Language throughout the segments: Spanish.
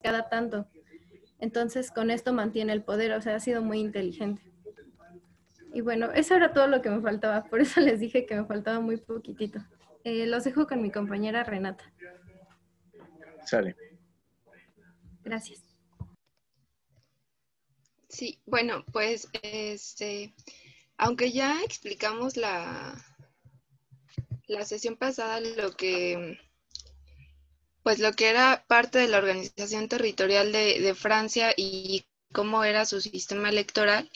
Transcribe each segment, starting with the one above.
cada tanto. Entonces, con esto mantiene el poder, o sea, ha sido muy inteligente. Y bueno, eso era todo lo que me faltaba, por eso les dije que me faltaba muy poquitito. Los dejo con mi compañera Renata. Sale. Gracias. Sí, bueno, pues aunque ya explicamos la sesión pasada pues lo que era parte de la organización territorial de Francia y cómo era su sistema electoral,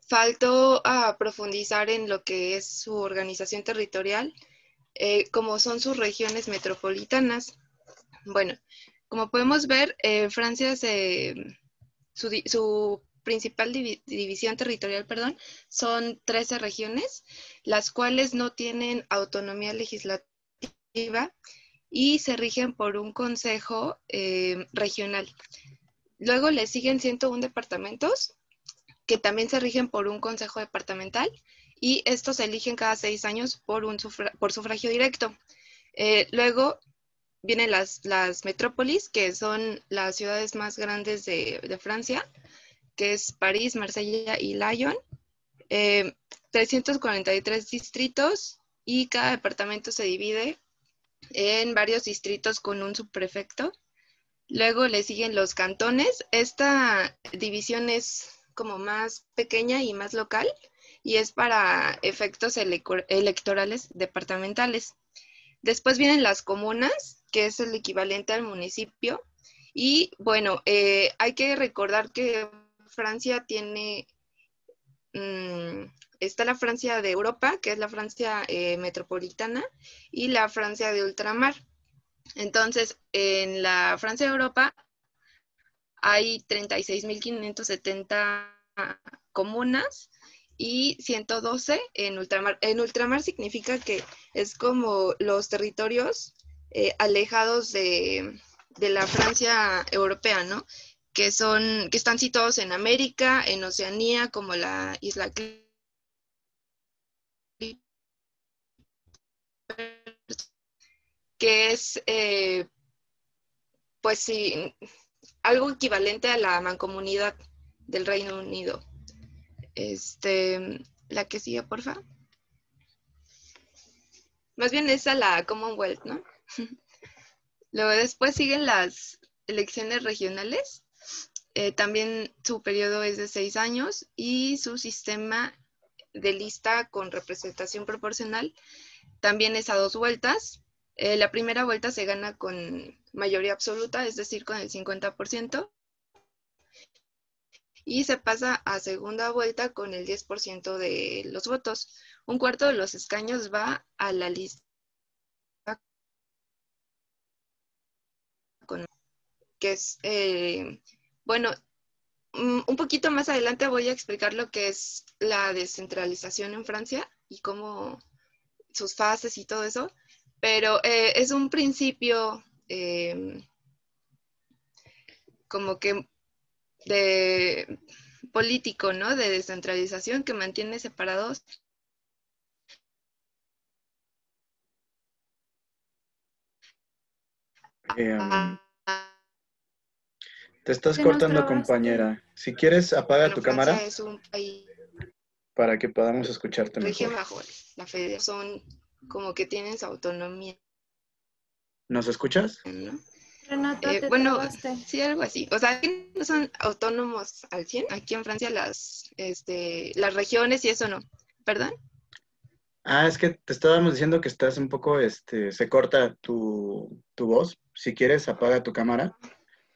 faltó a profundizar en lo que es su organización territorial, como son sus regiones metropolitanas. Bueno, como podemos ver, Francia su principal división territorial, perdón, son 13 regiones, las cuales no tienen autonomía legislativa y se rigen por un consejo regional. Luego le siguen 101 departamentos que también se rigen por un consejo departamental y estos se eligen cada 6 años por sufragio directo. Luego vienen las metrópolis, que son las ciudades más grandes de Francia, que es París, Marsella y Lyon. 343 distritos y cada departamento se divide en varios distritos con un subprefecto. Luego le siguen los cantones. Esta división es como más pequeña y más local y es para efectos electorales departamentales. Después vienen las comunas, que es el equivalente al municipio. Y bueno, hay que recordar que Francia tiene, está la Francia de Europa, que es la Francia metropolitana, y la Francia de ultramar. Entonces, en la Francia de Europa hay 36.570 comunas y 112 en ultramar. En ultramar significa que es como los territorios alejados de la Francia europea, ¿no? Que están situados en América, en Oceanía, como la isla que es, pues sí, algo equivalente a la mancomunidad del Reino Unido. La que sigue, porfa. Más bien es a la Commonwealth, ¿no? Luego después siguen las elecciones regionales. También su periodo es de 6 años y su sistema de lista con representación proporcional también es a 2 vueltas. La primera vuelta se gana con mayoría absoluta, es decir, con el 50%. Y se pasa a segunda vuelta con el 10% de los votos. Un cuarto de los escaños va a la lista que es, bueno, un poquito más adelante voy a explicar lo que es la descentralización en Francia y cómo sus fases y todo eso, pero es un principio como que de político, ¿no? De descentralización que mantiene separados. Te estás cortando, compañera. Si quieres, apaga tu cámara Francia es un país para que podamos escucharte rige mejor. bajo la federación, como que tienen su autonomía, ¿Nos escuchas? ¿no? Renata, te Bueno, trabaste. sí, algo así. O sea, no son autónomos al 100. Aquí en Francia las regiones y eso no. ¿Perdón? Ah, es que te estábamos diciendo que estás un poco, se corta tu voz. Si quieres, apaga tu cámara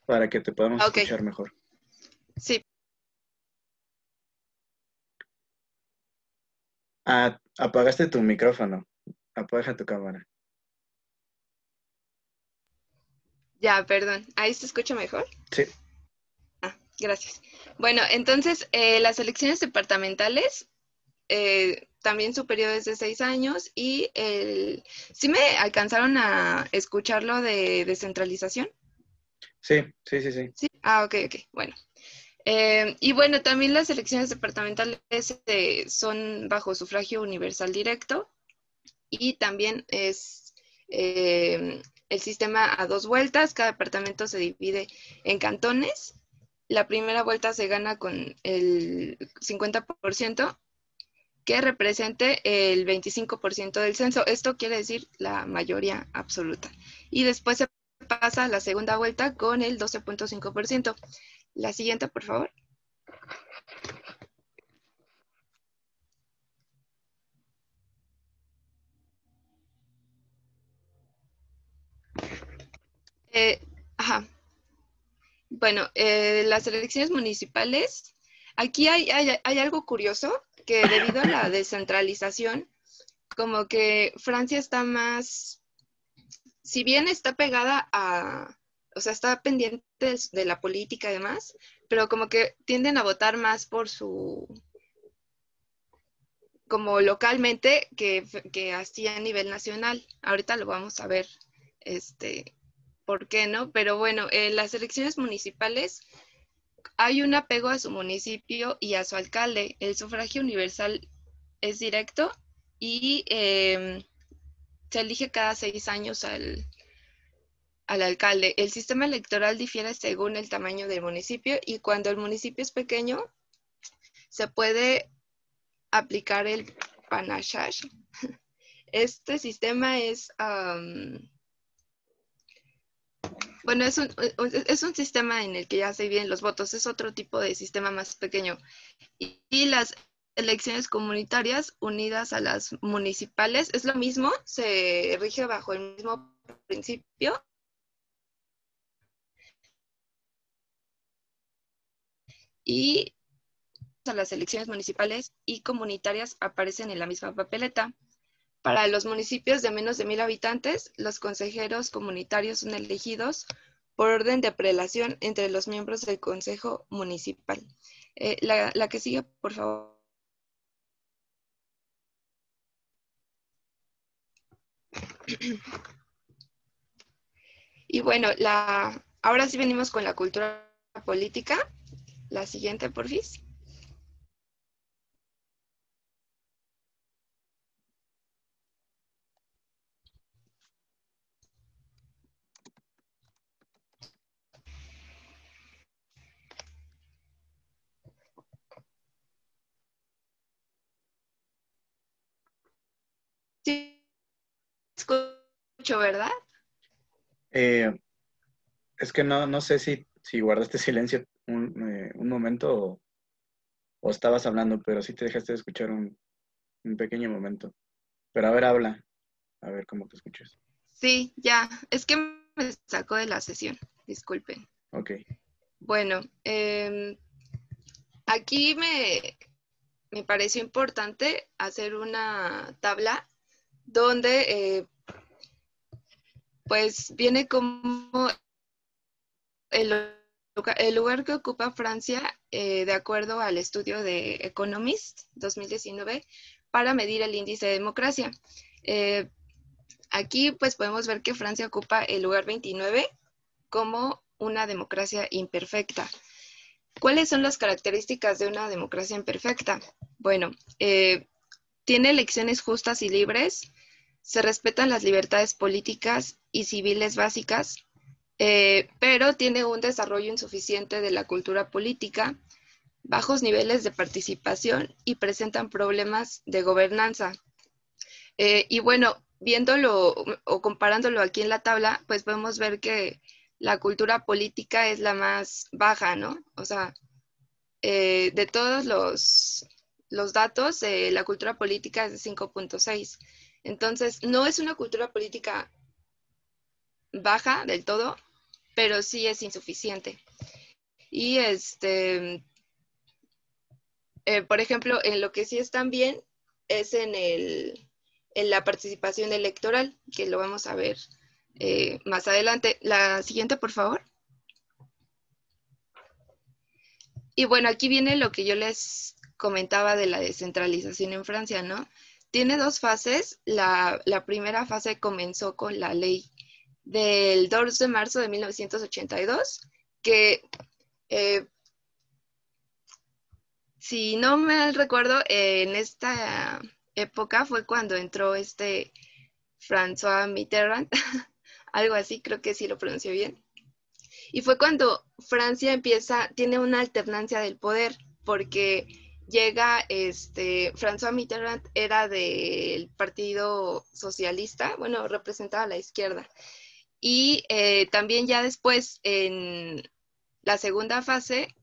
para que te podamos Ok, escuchar mejor. sí. Ah, apagaste tu micrófono. Apaga tu cámara. Ya, perdón. ¿Ahí se escucha mejor? Sí. Ah, gracias. Bueno, entonces, las elecciones departamentales, también su periodo es de 6 años y ¿sí me alcanzaron a escuchar lo de descentralización? Sí, sí, sí, sí. Sí. Ah, ok, ok. Bueno. Y bueno, también las elecciones departamentales son bajo sufragio universal directo y también es el sistema a 2 vueltas, cada departamento se divide en cantones. La primera vuelta se gana con el 50%, que represente el 25% del censo. Esto quiere decir la mayoría absoluta. Y después se pasa a la segunda vuelta con el 12.5%. La siguiente, por favor. Ajá. Bueno, las elecciones municipales, aquí hay algo curioso, que debido a la descentralización, como que Francia está más, si bien está pegada a, o sea, está pendiente de la política y demás, pero como que tienden a votar más por su, como localmente, que así a nivel nacional. Ahorita lo vamos a ver, por qué, ¿no? Pero bueno, en las elecciones municipales hay un apego a su municipio y a su alcalde. El sufragio universal es directo y se elige cada 6 años al alcalde. El sistema electoral difiere según el tamaño del municipio y cuando el municipio es pequeño, se puede aplicar el panachage. Este sistema es, bueno, es un sistema en el que ya se dividen los votos, es otro tipo de sistema más pequeño. Y las elecciones comunitarias unidas a las municipales es lo mismo, se rige bajo el mismo principio. Y las elecciones municipales y comunitarias aparecen en la misma papeleta. Para los municipios de menos de 1,000 habitantes, los consejeros comunitarios son elegidos por orden de prelación entre los miembros del Consejo Municipal. La que sigue, por favor. Y bueno, ahora sí venimos con la cultura política. La siguiente, porfis. Sí, escucho, ¿verdad? Es que no sé si guardaste silencio un momento o estabas hablando, pero sí te dejaste de escuchar un pequeño momento. Pero a ver, habla, a ver cómo te escuchas. Sí, ya. Es que me sacó de la sesión. Disculpen. Ok. Bueno, aquí me pareció importante hacer una tabla donde pues viene como el lugar que ocupa Francia de acuerdo al estudio de Economist 2019 para medir el índice de democracia. Aquí pues podemos ver que Francia ocupa el lugar 29 como una democracia imperfecta. ¿Cuáles son las características de una democracia imperfecta? Bueno, tiene elecciones justas y libres, se respetan las libertades políticas y civiles básicas, pero tiene un desarrollo insuficiente de la cultura política, bajos niveles de participación y presentan problemas de gobernanza. Y bueno, viéndolo o comparándolo aquí en la tabla, pues podemos ver que la cultura política es la más baja, ¿no? O sea, de todos los datos, la cultura política es de 5.6. Entonces, no es una cultura política baja del todo, pero sí es insuficiente. Y por ejemplo, en lo que sí están bien es en la participación electoral, que lo vamos a ver más adelante. La siguiente, por favor. Y bueno, aquí viene lo que yo les comentaba de la descentralización en Francia, ¿no? Tiene 2 fases. La primera fase comenzó con la ley del 2 de marzo de 1982, que si no me recuerdo, en esta época fue cuando entró François Mitterrand algo así, creo que sí lo pronunció bien. Y fue cuando Francia tiene una alternancia del poder, porque llega, François Mitterrand era del Partido Socialista, bueno, representaba a la izquierda. Y también ya después, en la segunda fase,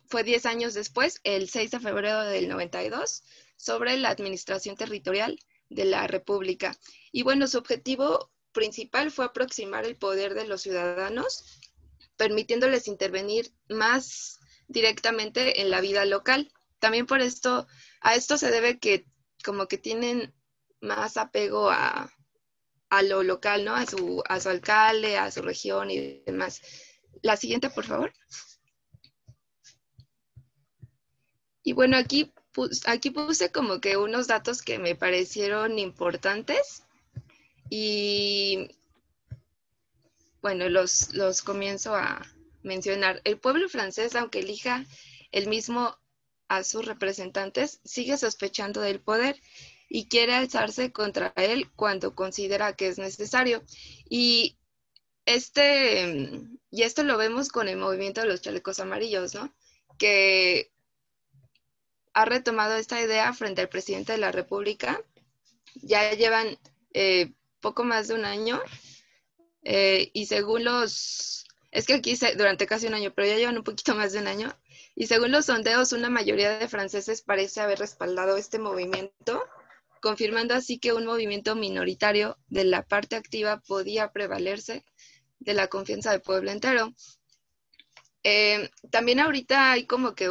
fue 10 años después, el 6 de febrero del 92, sobre la administración territorial de la República. Y bueno, su objetivo principal fue aproximar el poder de los ciudadanos, permitiéndoles intervenir más directamente en la vida local. También por esto, a esto se debe que como que tienen más apego a lo local, ¿no? A su alcalde, a su región y demás. La siguiente, por favor. Y bueno, aquí puse como que unos datos que me parecieron importantes y bueno, los comienzo a mencionar. El pueblo francés, aunque elija el mismo a sus representantes, sigue sospechando del poder y quiere alzarse contra él cuando considera que es necesario. Y esto lo vemos con el movimiento de los chalecos amarillos, ¿no? Que ha retomado esta idea frente al presidente de la República. Ya llevan poco más de un año y según es que aquí durante casi un año, pero ya llevan un poquito más de un año, y según los sondeos, una mayoría de franceses parece haber respaldado este movimiento, confirmando así que un movimiento minoritario de la parte activa podía prevalerse de la confianza del pueblo entero. También ahorita hay como que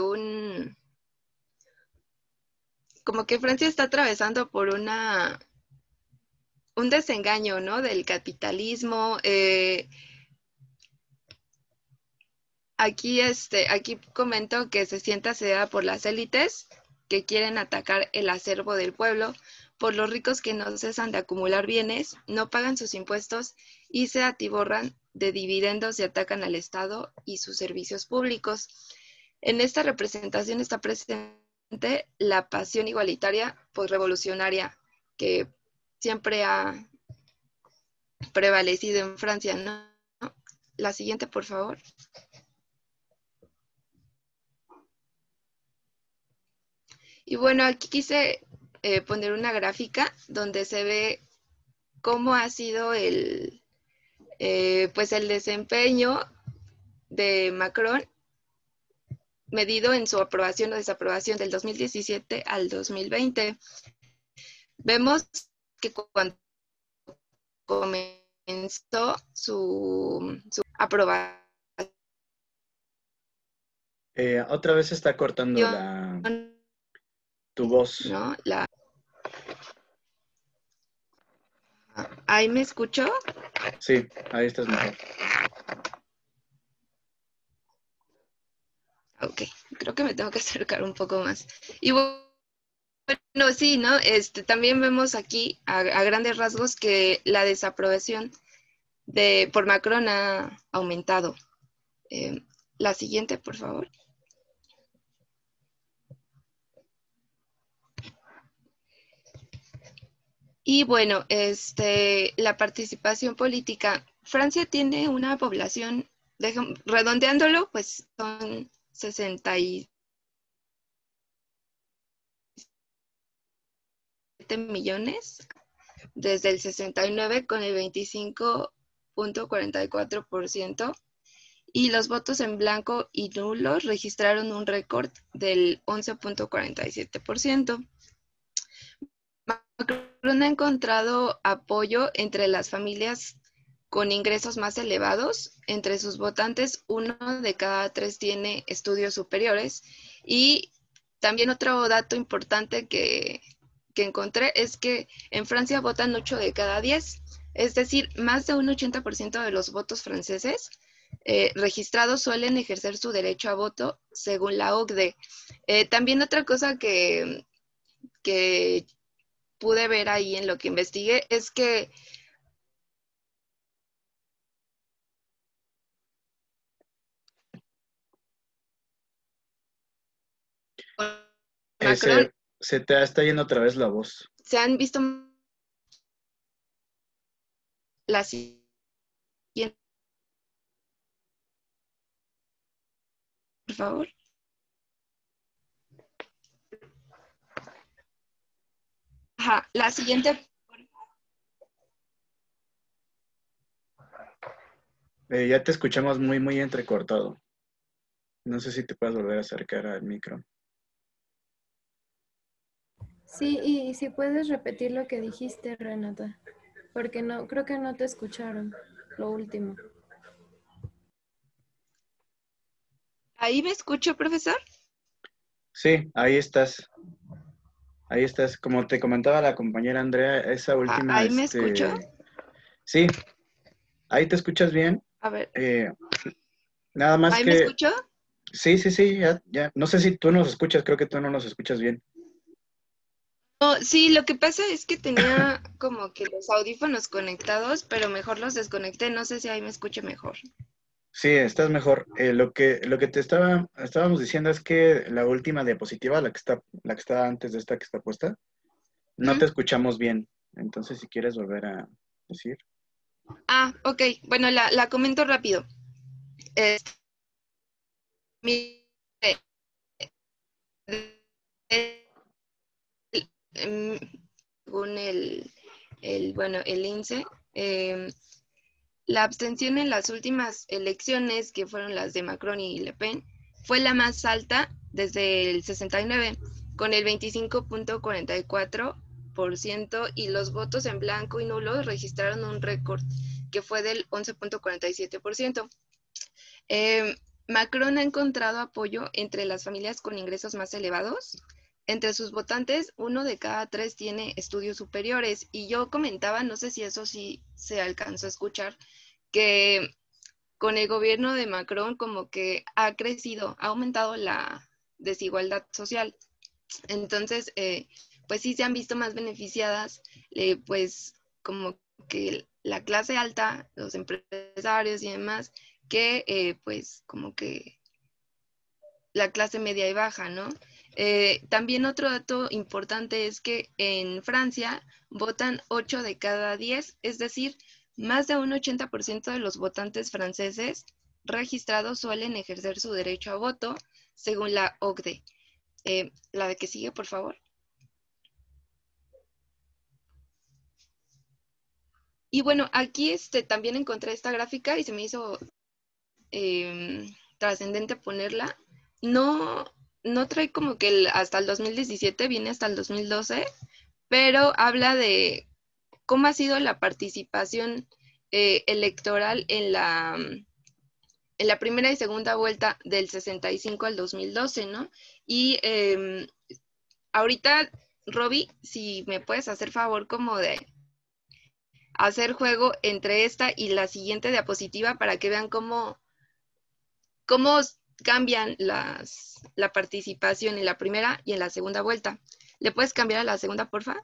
Francia está atravesando por un desengaño, ¿no? Del capitalismo. Aquí comento que se siente asediada por las élites que quieren atacar el acervo del pueblo, por los ricos que no cesan de acumular bienes, no pagan sus impuestos y se atiborran de dividendos y atacan al Estado y sus servicios públicos. En esta representación está presente la pasión igualitaria postrevolucionaria que siempre ha prevalecido en Francia, ¿no? La siguiente, por favor. Y bueno, aquí quise poner una gráfica donde se ve cómo ha sido pues el desempeño de Macron medido en su aprobación o desaprobación del 2017 al 2020. Vemos que cuando comenzó su aprobación, Otra vez está cortando tu voz. ¿no? ¿Ahí me escuchó? Sí, ahí estás mejor. Ok, creo que me tengo que acercar un poco más. Y bueno, sí, ¿no? También vemos aquí a grandes rasgos que la desaprobación por Macron ha aumentado. La siguiente, por favor. Y bueno, la participación política. Francia tiene una población, redondeándolo, pues son 67 millones, desde el 69 con el 25.44%, y los votos en blanco y nulos registraron un récord del 11.47%. Macron ha encontrado apoyo entre las familias con ingresos más elevados. Entre sus votantes, 1 de cada 3 tiene estudios superiores. Y también otro dato importante que encontré es que en Francia votan 8 de cada 10, es decir, más de un 80% de los votos franceses registrados suelen ejercer su derecho a voto según la OCDE. También otra cosa que pude ver ahí en lo que investigué es que Macron Se te está yendo otra vez la voz. se han visto la siguiente, por favor. Ajá, la siguiente. Ya te escuchamos muy, muy entrecortado. No sé si te puedes volver a acercar al micro. Sí, y si puedes repetir lo que dijiste, Renata, porque no, creo que no te escucharon, lo último. ¿Ahí me escucho, profesor? Sí, ahí estás. Ahí estás. Como te comentaba la compañera Andrea, esa última, ¿Ahí me escucho? sí, ahí te escuchas bien. A ver, Eh, Nada más ¿ahí me que, escucho? sí, sí, sí, ya, ya. No sé si tú nos escuchas, creo que tú no nos escuchas bien. No, sí, lo que pasa es que tenía como que los audífonos conectados, pero mejor los desconecté. No sé si ahí me escuche mejor. Sí, estás mejor. Lo que estábamos diciendo es que la última diapositiva, la que está antes de esta que está puesta, no Ujú. te escuchamos bien. Entonces, si quieres volver a decir. Ah, ok. Bueno, la comento rápido. Este, mire, em, según bueno, el INSE, la abstención en las últimas elecciones, que fueron las de Macron y Le Pen, fue la más alta desde el 69, con el 25.44%, y los votos en blanco y nulos registraron un récord que fue del 11.47%. Eh, Macron ha encontrado apoyo entre las familias con ingresos más elevados. Entre sus votantes, 1 de cada 3 tiene estudios superiores. Y yo comentaba, no sé si eso sí se alcanzó a escuchar, que con el gobierno de Macron como que ha crecido, ha aumentado la desigualdad social. Entonces, pues sí se han visto más beneficiadas, pues como que la clase alta, los empresarios y demás, que pues como que la clase media y baja, ¿no? También otro dato importante es que en Francia votan 8 de cada 10, es decir, más de un 80% de los votantes franceses registrados suelen ejercer su derecho a voto, según la OCDE. La de que sigue, por favor. Y bueno, aquí también encontré esta gráfica y se me hizo trascendente ponerla. No, no trae como que hasta el 2017, viene hasta el 2012, pero habla de cómo ha sido la participación electoral en la primera y segunda vuelta del 65 al 2012, ¿no? Y ahorita, Robbie, si me puedes hacer favor como de hacer juego entre esta y la siguiente diapositiva para que vean cómo cambian la participación en la primera y en la segunda vuelta. ¿Le puedes cambiar a la segunda, porfa?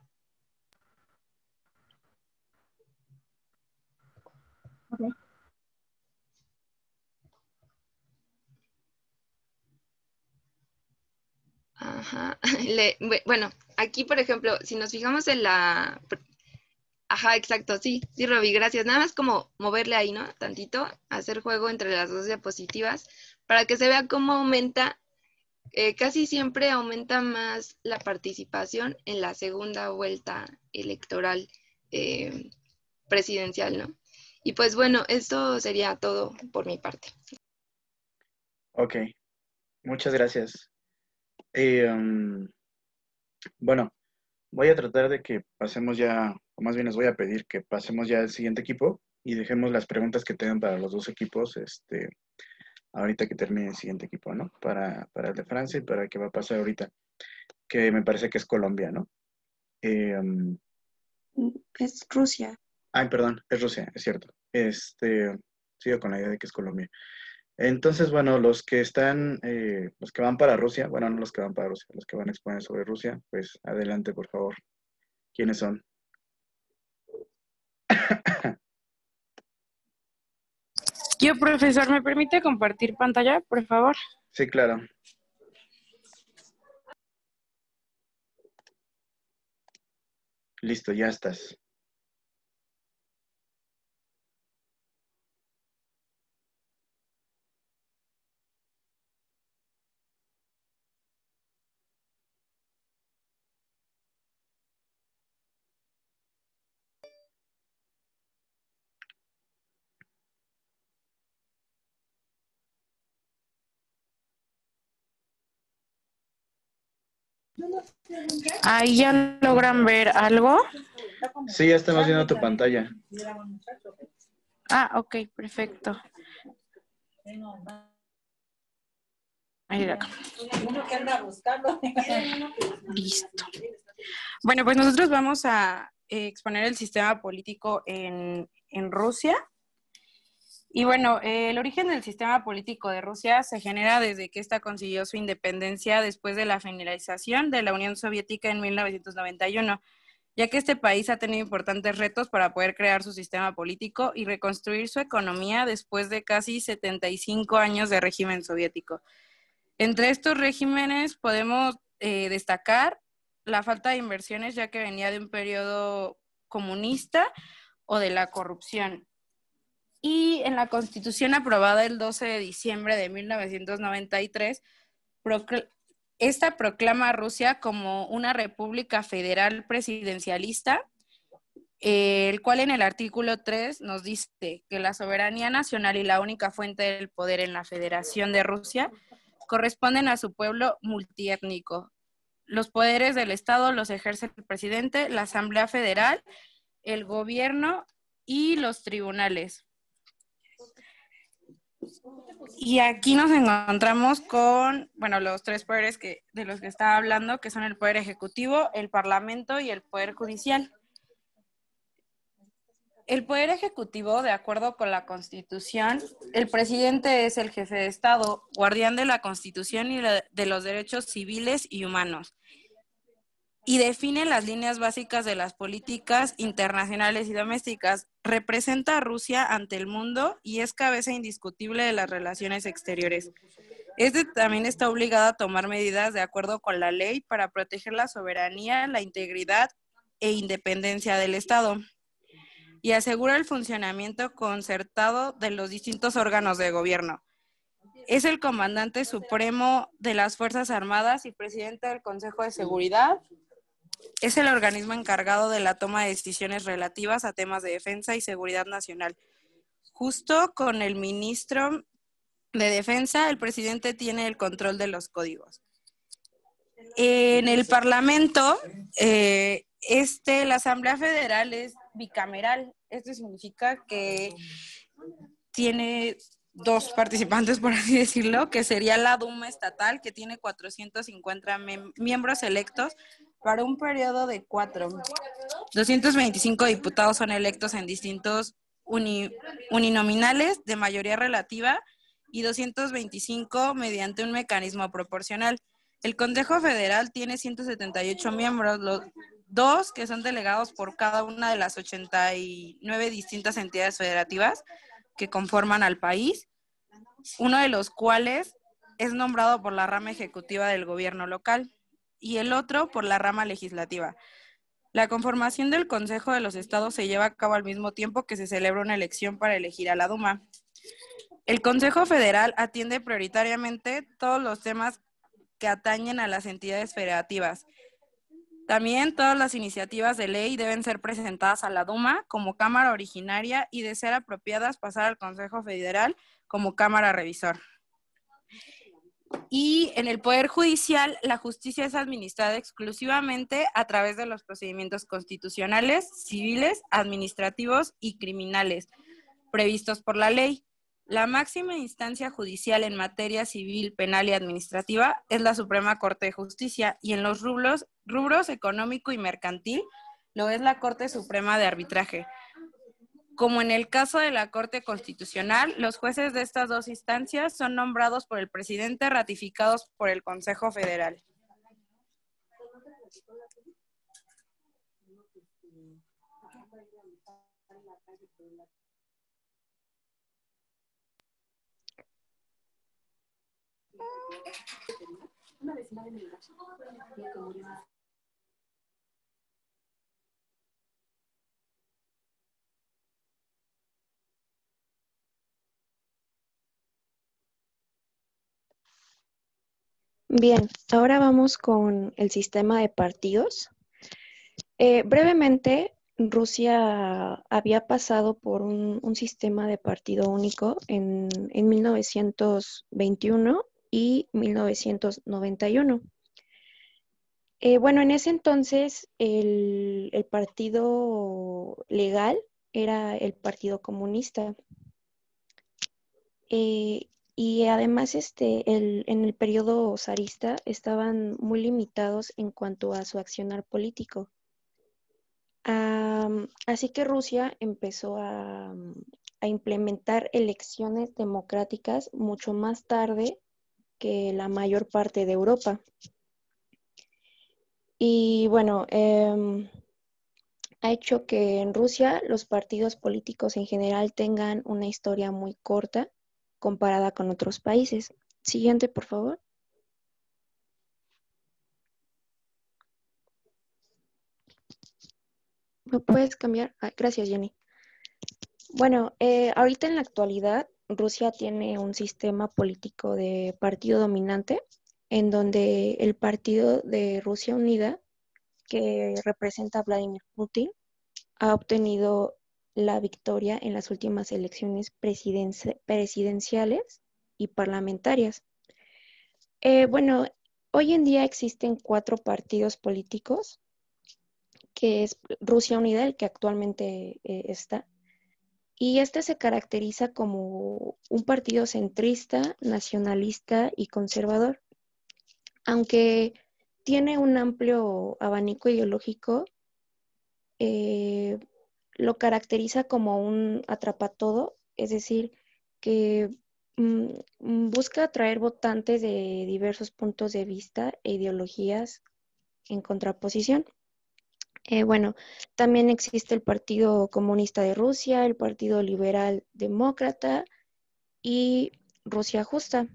Okay. Ajá. Bueno, aquí, por ejemplo, si nos fijamos en la... Ajá, exacto, sí, sí, Roby, gracias. Nada más como moverle ahí, ¿no? Tantito, hacer juego entre las dos diapositivas para que se vea cómo aumenta, casi siempre aumenta más la participación en la segunda vuelta electoral eh, presidencial, ¿no? Y pues bueno, esto sería todo por mi parte. Ok, muchas gracias. Bueno, voy a tratar de que pasemos ya, o más bien les voy a pedir que pasemos ya al siguiente equipo y dejemos las preguntas que tengan para los dos equipos, ahorita que termine el siguiente equipo, ¿no? Para el de Francia y para el que va a pasar ahorita, que me parece que es Colombia, ¿no? Um, Es Rusia. Ay, perdón, es Rusia, es cierto. Sigo con la idea de que es Colombia. Entonces, bueno, los que van para Rusia, bueno, no los que van para Rusia, los que van a exponer sobre Rusia, pues adelante, por favor. ¿Quiénes son? Yo, profesor, ¿me permite compartir pantalla, por favor? Sí, claro. Listo, ya estás. Ahí ya logran ver algo. Sí, ya estamos viendo tu pantalla. Ah, ok, perfecto. Ahí de acá. Listo. Bueno, pues nosotros vamos a exponer el sistema político en Rusia. Y bueno, el origen del sistema político de Rusia se genera desde que ésta consiguió su independencia después de la finalización de la Unión Soviética en 1991, ya que este país ha tenido importantes retos para poder crear su sistema político y reconstruir su economía después de casi 75 años de régimen soviético. Entre estos regímenes podemos destacar la falta de inversiones, ya que venía de un periodo comunista o de la corrupción. Y en la Constitución aprobada el 12 de diciembre de 1993, esta proclama a Rusia como una república federal presidencialista, el cual en el artículo 3 nos dice que la soberanía nacional y la única fuente del poder en la Federación de Rusia corresponden a su pueblo multiétnico. Los poderes del Estado los ejerce el presidente, la Asamblea Federal, el gobierno y los tribunales. Y aquí nos encontramos con, bueno, los tres poderes de los que estaba hablando, que son el poder ejecutivo, el parlamento y el poder judicial. El poder ejecutivo, de acuerdo con la Constitución, el presidente es el jefe de Estado, guardián de la Constitución y de los derechos civiles y humanos, y define las líneas básicas de las políticas internacionales y domésticas. Representa a Rusia ante el mundo y es cabeza indiscutible de las relaciones exteriores. Este también está obligado a tomar medidas de acuerdo con la ley para proteger la soberanía, la integridad e independencia del Estado y asegura el funcionamiento concertado de los distintos órganos de gobierno. Es el comandante supremo de las Fuerzas Armadas y presidente del Consejo de Seguridad. Es el organismo encargado de la toma de decisiones relativas a temas de defensa y seguridad nacional. Justo con el ministro de Defensa, el presidente tiene el control de los códigos. En el Parlamento, la Asamblea Federal es bicameral. Esto significa que tiene dos participantes, por así decirlo, que sería la Duma estatal, que tiene 450 miembros electos para un periodo de 4. 225 diputados son electos en distintos uninominales de mayoría relativa y 225 mediante un mecanismo proporcional. El Consejo Federal tiene 178 miembros, los dos que son delegados por cada una de las 89 distintas entidades federativas que conforman al país, uno de los cuales es nombrado por la rama ejecutiva del gobierno local y el otro por la rama legislativa. La conformación del Consejo de los Estados se lleva a cabo al mismo tiempo que se celebra una elección para elegir a la Duma. El Consejo Federal atiende prioritariamente todos los temas que atañen a las entidades federativas. También todas las iniciativas de ley deben ser presentadas a la Duma como Cámara Originaria y, de ser apropiadas, pasar al Consejo Federal como Cámara Revisor. Y en el Poder Judicial, la justicia es administrada exclusivamente a través de los procedimientos constitucionales, civiles, administrativos y criminales previstos por la ley. La máxima instancia judicial en materia civil, penal y administrativa es la Suprema Corte de Justicia, y en los rubros económico y mercantil lo es la Corte Suprema de Arbitraje. Como en el caso de la Corte Constitucional, los jueces de estas dos instancias son nombrados por el presidente, ratificados por el Consejo Federal. Bien, ahora vamos con el sistema de partidos. Brevemente, Rusia había pasado por un sistema de partido único en 1921 y 1991. Bueno, en ese entonces el partido legal era el Partido Comunista. Y además en el periodo zarista estaban muy limitados en cuanto a su accionar político. Así que Rusia empezó a implementar elecciones democráticas mucho más tarde que la mayor parte de Europa. Y bueno, ha hecho que en Rusia los partidos políticos en general tengan una historia muy corta comparada con otros países. Siguiente, por favor. ¿Me puedes cambiar? Gracias, Jenny. Bueno, ahorita en la actualidad, Rusia tiene un sistema político de partido dominante, en donde el partido de Rusia Unida, que representa a Vladimir Putin, ha obtenido la victoria en las últimas elecciones presidenciales y parlamentarias. Bueno, hoy en día existen 4 partidos políticos, que es Rusia Unida, el que actualmente está. Y este se caracteriza como un partido centrista, nacionalista y conservador. Aunque tiene un amplio abanico ideológico, lo caracteriza como un atrapatodo, es decir, que busca atraer votantes de diversos puntos de vista e ideologías en contraposición. Bueno, también existe el Partido Comunista de Rusia, el Partido Liberal Demócrata y Rusia Justa.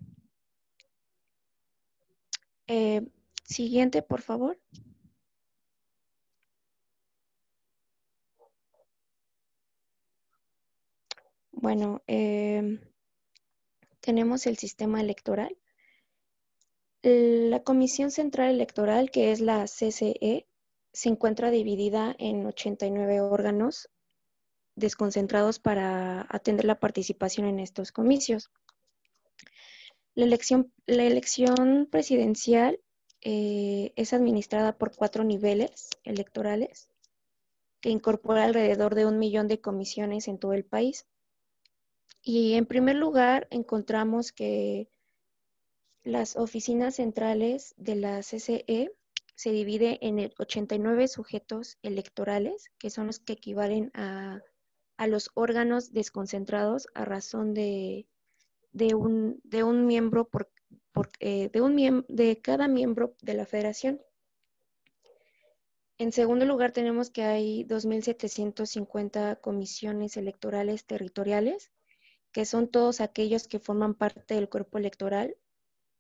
Siguiente, por favor. Bueno, tenemos el sistema electoral. La Comisión Central Electoral, que es la CCE, se encuentra dividida en 89 órganos desconcentrados para atender la participación en estos comicios. La elección presidencial es administrada por 4 niveles electorales que incorpora alrededor de 1 millón de comisiones en todo el país. Y en primer lugar encontramos que las oficinas centrales de la CCE se divide en 89 sujetos electorales, que son los que equivalen a los órganos desconcentrados a razón de un miembro de cada miembro de la federación. En segundo lugar, tenemos que hay 2.750 comisiones electorales territoriales, que son todos aquellos que forman parte del cuerpo electoral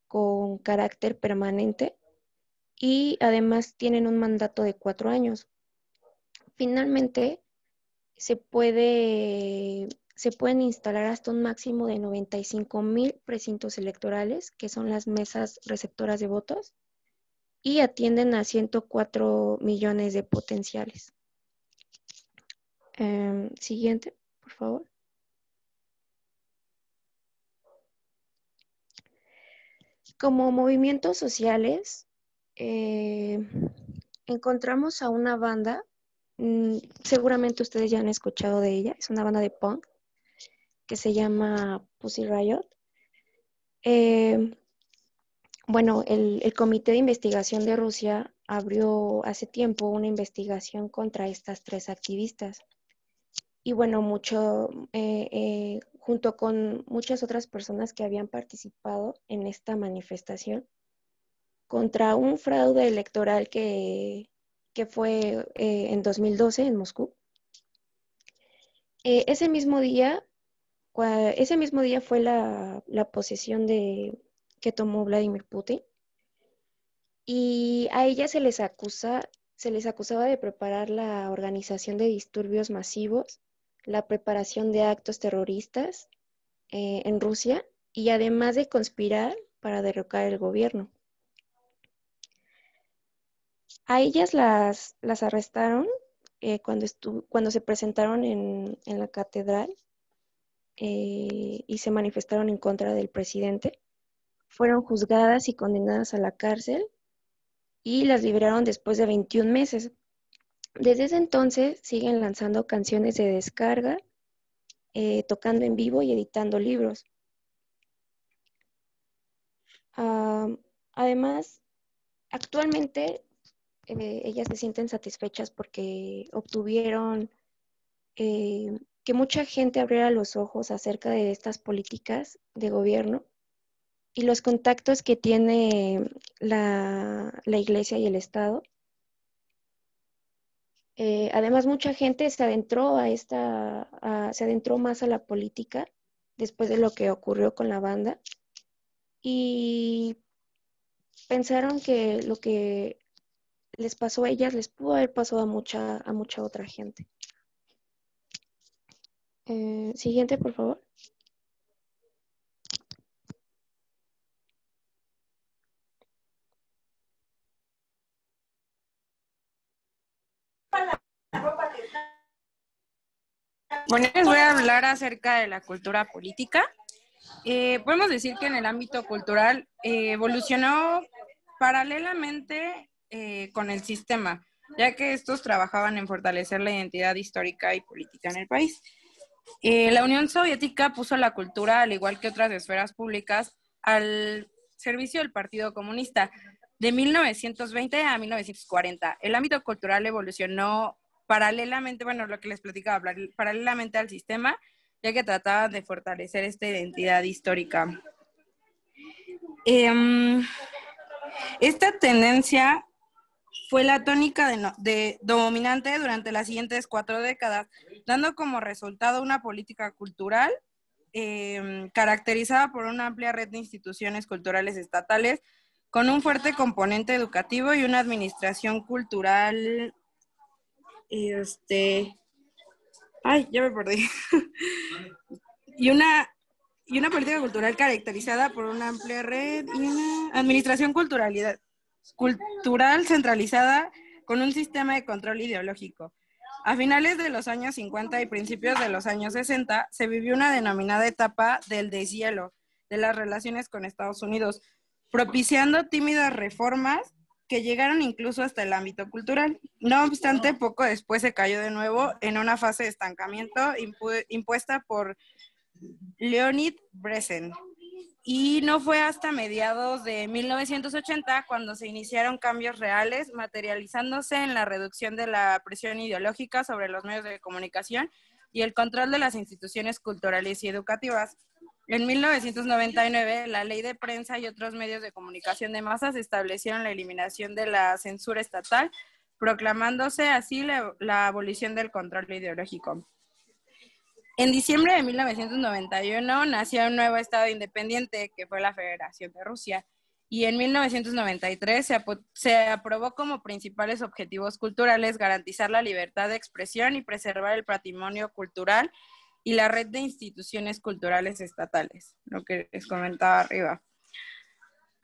con carácter permanente y además tienen un mandato de 4 años. Finalmente, se pueden instalar hasta un máximo de 95,000 precintos electorales, que son las mesas receptoras de votos, y atienden a 104 millones de potenciales. Siguiente, por favor. Como movimientos sociales, encontramos a una banda, seguramente ustedes ya han escuchado de ella, es una banda de punk que se llama Pussy Riot. Bueno, el Comité de Investigación de Rusia abrió hace tiempo una investigación contra estas 3 activistas. Y bueno, junto con muchas otras personas que habían participado en esta manifestación contra un fraude electoral que fue en 2012 en Moscú. Ese mismo día fue la posesión que tomó Vladimir Putin, y a ella se les acusaba de preparar la organización de disturbios masivos, la preparación de actos terroristas en Rusia, y además de conspirar para derrocar el gobierno. A ellas las arrestaron cuando se presentaron en la catedral y se manifestaron en contra del presidente. Fueron juzgadas y condenadas a la cárcel, y las liberaron después de 21 meses. Desde ese entonces siguen lanzando canciones de descarga, tocando en vivo y editando libros. Además, actualmente ellas se sienten satisfechas porque obtuvieron que mucha gente abriera los ojos acerca de estas políticas de gobierno y los contactos que tiene la iglesia y el Estado. Además, mucha gente se adentró se adentró más a la política después de lo que ocurrió con la banda y pensaron que lo que les pasó a ellas les pudo haber pasado a mucha otra gente. Siguiente, por favor. Bueno, les voy a hablar acerca de la cultura política. Podemos decir que en el ámbito cultural evolucionó paralelamente con el sistema, ya que estos trabajaban en fortalecer la identidad histórica y política en el país. La Unión Soviética puso la cultura, al igual que otras esferas públicas, al servicio del Partido Comunista. De 1920 a 1940, el ámbito cultural evolucionó paralelamente, bueno, lo que les platicaba, paralelamente al sistema, ya que trataban de fortalecer esta identidad histórica. Esta tendencia fue la tónica dominante durante las siguientes 4 décadas, dando como resultado una política cultural caracterizada por una amplia red de instituciones culturales estatales, con un fuerte componente educativo y una administración cultural, ya me perdí, y una política cultural caracterizada por una amplia red y una administración cultural centralizada con un sistema de control ideológico. A finales de los años 50 y principios de los años 60 se vivió una denominada etapa del deshielo de las relaciones con Estados Unidos, propiciando tímidas reformas que llegaron incluso hasta el ámbito cultural. No obstante, poco después se cayó de nuevo en una fase de estancamiento impuesta por Leonid Brezhnev. Y no fue hasta mediados de 1980 cuando se iniciaron cambios reales, materializándose en la reducción de la presión ideológica sobre los medios de comunicación y el control de las instituciones culturales y educativas. En 1999, la Ley de Prensa y otros medios de comunicación de masas establecieron la eliminación de la censura estatal, proclamándose así la abolición del control ideológico. En diciembre de 1991 nació un nuevo estado independiente, que fue la Federación de Rusia, y en 1993 se aprobó como principales objetivos culturales garantizar la libertad de expresión y preservar el patrimonio cultural y la red de instituciones culturales estatales, lo que les comentaba arriba.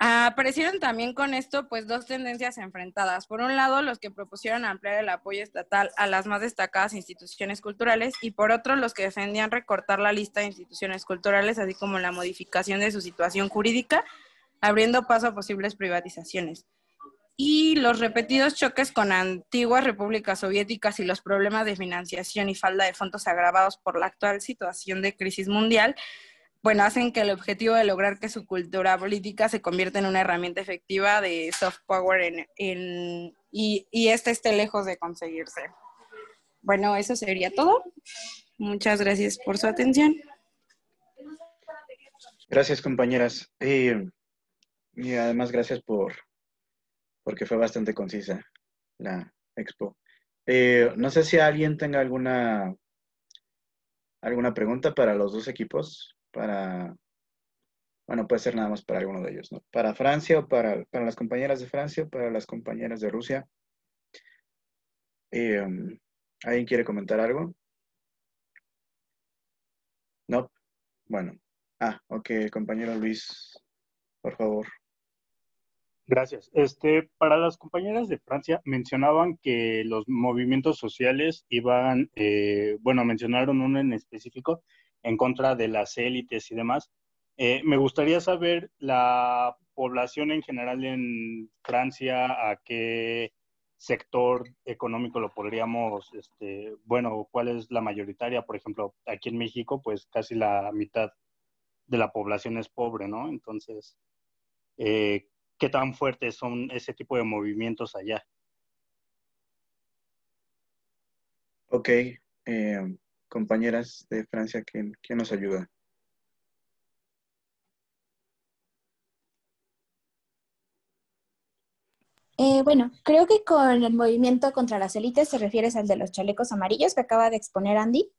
Aparecieron también con esto pues dos tendencias enfrentadas. Por un lado, los que propusieron ampliar el apoyo estatal a las más destacadas instituciones culturales y por otro, los que defendían recortar la lista de instituciones culturales, así como la modificación de su situación jurídica, abriendo paso a posibles privatizaciones. Y los repetidos choques con antiguas repúblicas soviéticas y los problemas de financiación y falta de fondos agravados por la actual situación de crisis mundial, bueno, hacen que el objetivo de lograr que su cultura política se convierta en una herramienta efectiva de soft power y este esté lejos de conseguirse. Bueno, eso sería todo. Muchas gracias por su atención. Gracias, compañeras. Y además, gracias porque fue bastante concisa la expo. No sé si alguien tenga alguna pregunta para los dos equipos. Bueno, puede ser nada más para alguno de ellos, ¿no? Para Francia o para las compañeras de Francia o para las compañeras de Rusia. ¿Alguien quiere comentar algo? No. Bueno. Ok, compañero Luis, por favor. Gracias. Para las compañeras de Francia mencionaban que los movimientos sociales iban, mencionaron uno en específico en contra de las élites y demás. Me gustaría saber la población en general en Francia, a qué sector económico lo podríamos, bueno, cuál es la mayoritaria. Por ejemplo, aquí en México, pues casi la mitad de la población es pobre, ¿no? Entonces, ¿qué tan fuertes son ese tipo de movimientos allá? Ok, compañeras de Francia, ¿quién nos ayuda? Bueno, creo que con el movimiento contra las élites te refieres al de los chalecos amarillos que acaba de exponer Andy.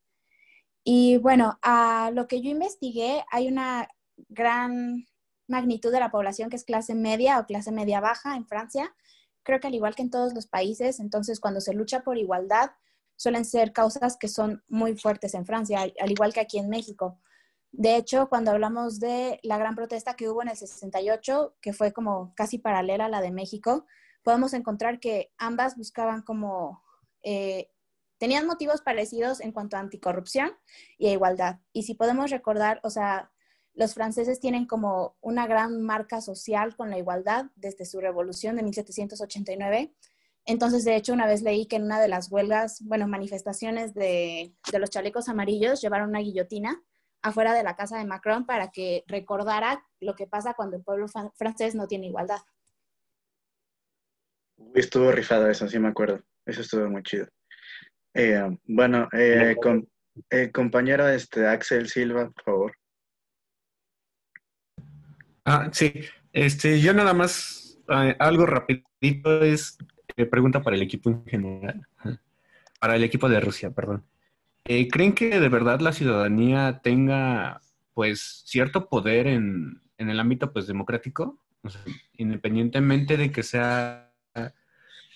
Y bueno, a lo que yo investigué, hay una gran magnitud de la población que es clase media o clase media baja en Francia. Creo que al igual que en todos los países, entonces cuando se lucha por igualdad, suelen ser causas que son muy fuertes en Francia, al igual que aquí en México. De hecho, cuando hablamos de la gran protesta que hubo en el 68, que fue como casi paralela a la de México, podemos encontrar que ambas buscaban como, tenían motivos parecidos en cuanto a anticorrupción y a igualdad. Y si podemos recordar, o sea, los franceses tienen como una gran marca social con la igualdad desde su revolución de 1789. Entonces, de hecho, una vez leí que en una de las huelgas, bueno, manifestaciones de los chalecos amarillos, llevaron una guillotina afuera de la casa de Macron para que recordara lo que pasa cuando el pueblo francés no tiene igualdad. Estuvo rifado eso, sí me acuerdo. Eso estuvo muy chido. Bueno, compañero Axel Silva, por favor. Sí, yo nada más, algo rapidito es pregunta para el equipo en general, para el equipo de Rusia, perdón. ¿Creen que de verdad la ciudadanía tenga, pues, cierto poder en el ámbito, pues, democrático? O sea, independientemente de que sea,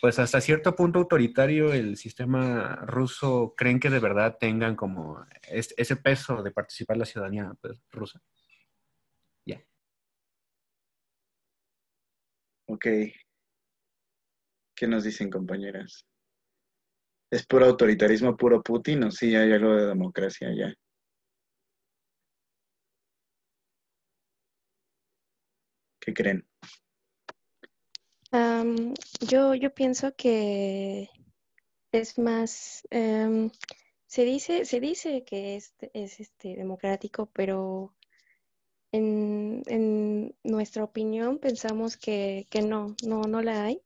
pues, hasta cierto punto autoritario el sistema ruso, ¿creen que de verdad tengan como ese peso de participar la ciudadanía, pues, rusa? Ya. Ok. ¿Qué nos dicen, compañeras? ¿Es puro autoritarismo, puro Putin o sí hay algo de democracia ya? ¿Qué creen? Yo pienso que es más, se dice que es democrático, pero en nuestra opinión pensamos que no la hay.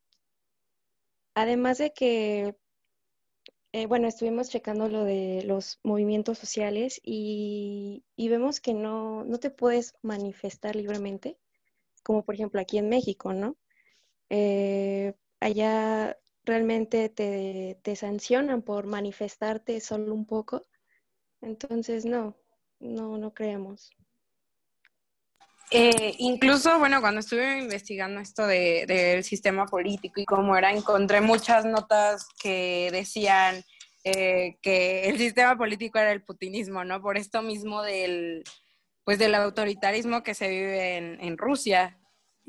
Además de que, bueno, estuvimos checando lo de los movimientos sociales y vemos que no te puedes manifestar libremente, como por ejemplo aquí en México, ¿no? Allá realmente te sancionan por manifestarte solo un poco, entonces no creemos. Incluso, bueno, cuando estuve investigando esto del sistema político y cómo era, encontré muchas notas que decían que el sistema político era el putinismo, ¿no? Por esto mismo pues del autoritarismo que se vive en Rusia.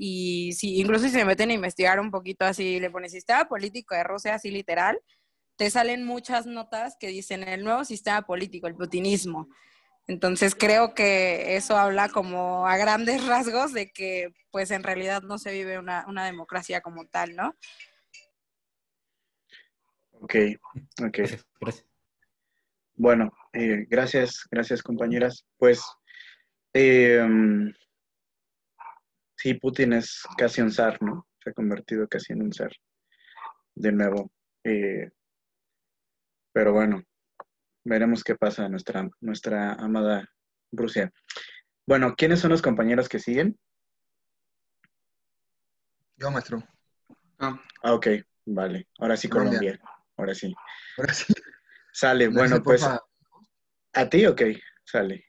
Y sí, incluso si se meten a investigar un poquito así, le pones sistema político de Rusia, así literal, te salen muchas notas que dicen el nuevo sistema político, el putinismo. Entonces creo que eso habla como a grandes rasgos de que pues en realidad no se vive una democracia como tal, ¿no? Ok. Gracias. Bueno, gracias compañeras. Pues sí, Putin es casi un zar, ¿no? Se ha convertido casi en un zar de nuevo. Pero bueno, veremos qué pasa en nuestra amada Rusia. Bueno, ¿quiénes son los compañeros que siguen? Yo, maestro. Ok, vale. Ahora sí Colombia. Ahora sí. Ahora sí. Sale, bueno, pues ¿a ti? Ok, sale.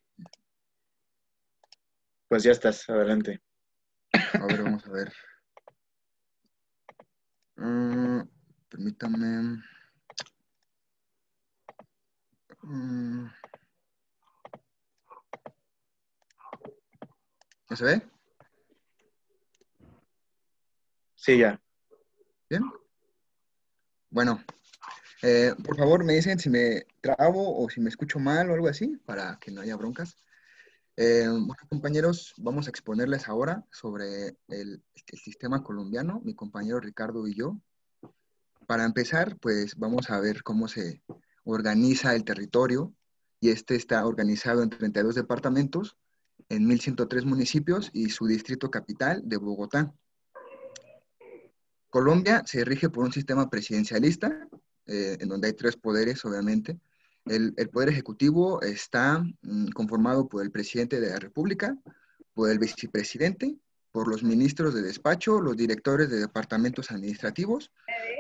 Pues ya estás, adelante. A ver, vamos a ver. Permítame. ¿Ya se ve? Sí, ya. ¿Bien? Bueno, por favor me dicen si me trabo o si me escucho mal o algo así, para que no haya broncas. Bueno, compañeros, vamos a exponerles ahora sobre el sistema colombiano, mi compañero Ricardo y yo. Para empezar, pues vamos a ver cómo se organiza el territorio, y este está organizado en 32 departamentos, en 1.103 municipios y su distrito capital de Bogotá. Colombia se rige por un sistema presidencialista, en donde hay 3 poderes, obviamente. El Poder Ejecutivo está conformado por el presidente de la República, por el vicepresidente, por los ministros de despacho, los directores de departamentos administrativos,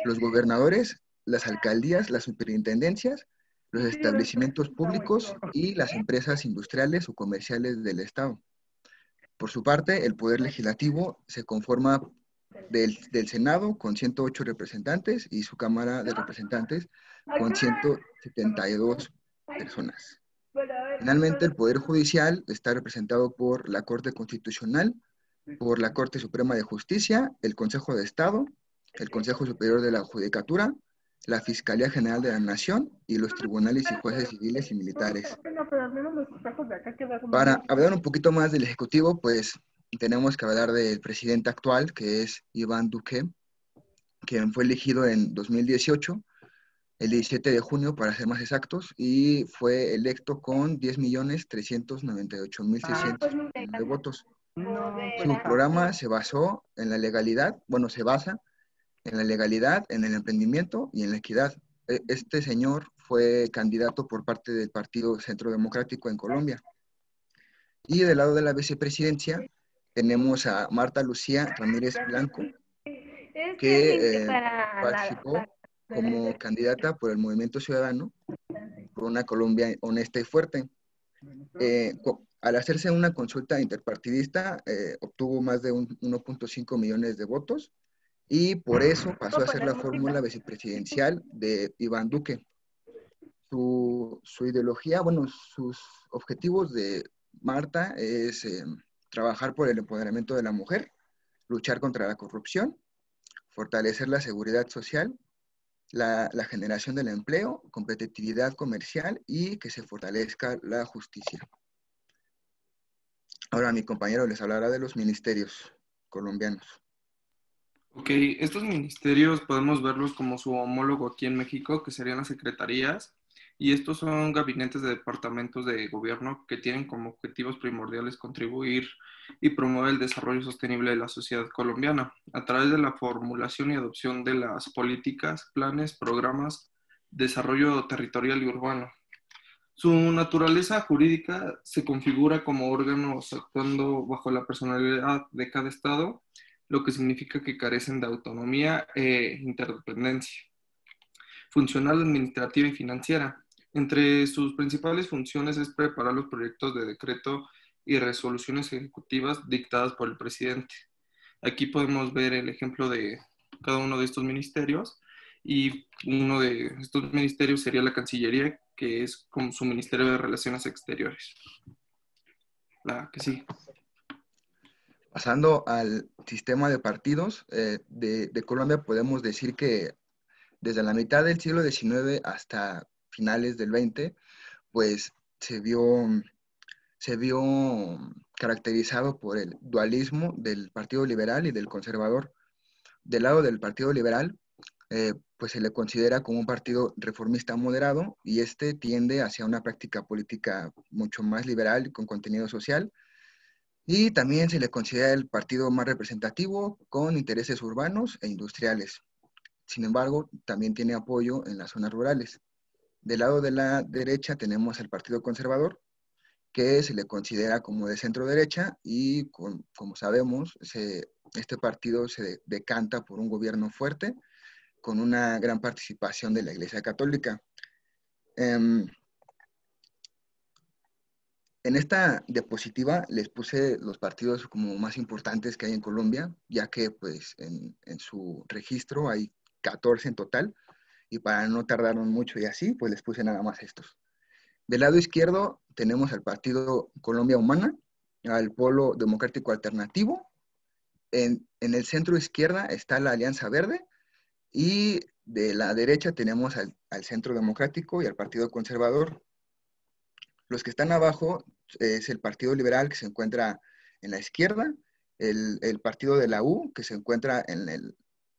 los gobernadores, las alcaldías, las superintendencias, los establecimientos públicos y las empresas industriales o comerciales del Estado. Por su parte, el Poder Legislativo se conforma del Senado con 108 representantes y su Cámara de Representantes con 172 personas. Finalmente, el Poder Judicial está representado por la Corte Constitucional, por la Corte Suprema de Justicia, el Consejo de Estado, el Consejo Superior de la Judicatura, la Fiscalía General de la Nación y los tribunales y jueces civiles y militares. Para hablar un poquito más del Ejecutivo, pues tenemos que hablar del presidente actual, que es Iván Duque, quien fue elegido en 2018, el 17 de junio para ser más exactos, y fue electo con 10.398.600 votos. Su programa se basó en la legalidad, se basa en la legalidad, en el emprendimiento y en la equidad. Este señor fue candidato por parte del Partido Centro Democrático en Colombia. Y del lado de la vicepresidencia tenemos a Marta Lucía Ramírez Blanco, que participó como candidata por el Movimiento Ciudadano por una Colombia honesta y fuerte. Al hacerse una consulta interpartidista, obtuvo más de 1.5 millones de votos, y por eso pasó a ser la fórmula vicepresidencial de Iván Duque. Su ideología, sus objetivos de Marta es trabajar por el empoderamiento de la mujer, luchar contra la corrupción, fortalecer la seguridad social, la generación del empleo, competitividad comercial y que se fortalezca la justicia. Ahora mi compañero les hablará de los ministerios colombianos. Ok, estos ministerios podemos verlos como su homólogo aquí en México, que serían las secretarías, y estos son gabinetes de departamentos de gobierno que tienen como objetivos primordiales contribuir y promover el desarrollo sostenible de la sociedad colombiana a través de la formulación y adopción de las políticas, planes, programas, desarrollo territorial y urbano. Su naturaleza jurídica se configura como órganos actuando bajo la personalidad de cada estado, lo que significa que carecen de autonomía e interdependencia funcional, administrativa y financiera. Entre sus principales funciones es preparar los proyectos de decreto y resoluciones ejecutivas dictadas por el presidente. Aquí podemos ver el ejemplo de cada uno de estos ministerios, y uno de estos ministerios sería la Cancillería, que es como su Ministerio de Relaciones Exteriores. La que sí. Pasando al sistema de partidos de Colombia, podemos decir que desde la mitad del siglo XIX hasta finales del XX, pues se vio caracterizado por el dualismo del Partido Liberal y del Conservador. Del lado del Partido Liberal, pues se le considera como un partido reformista moderado, y este tiende hacia una práctica política mucho más liberal y con contenido social. Y también se le considera el partido más representativo, con intereses urbanos e industriales. Sin embargo, también tiene apoyo en las zonas rurales. Del lado de la derecha tenemos al Partido Conservador, que se le considera como de centro derecha, y como sabemos, este partido se decanta por un gobierno fuerte, con una gran participación de la Iglesia Católica. En esta diapositiva les puse los partidos como más importantes que hay en Colombia, ya que pues en su registro hay 14 en total, y para no tardarnos mucho y así, pues les puse nada más estos. Del lado izquierdo tenemos al Partido Colombia Humana, al Polo Democrático Alternativo. En el centro izquierda está la Alianza Verde, y de la derecha tenemos al Centro Democrático y al Partido Conservador. Los que están abajo es el Partido Liberal, que se encuentra en la izquierda, el partido de la U, que se encuentra en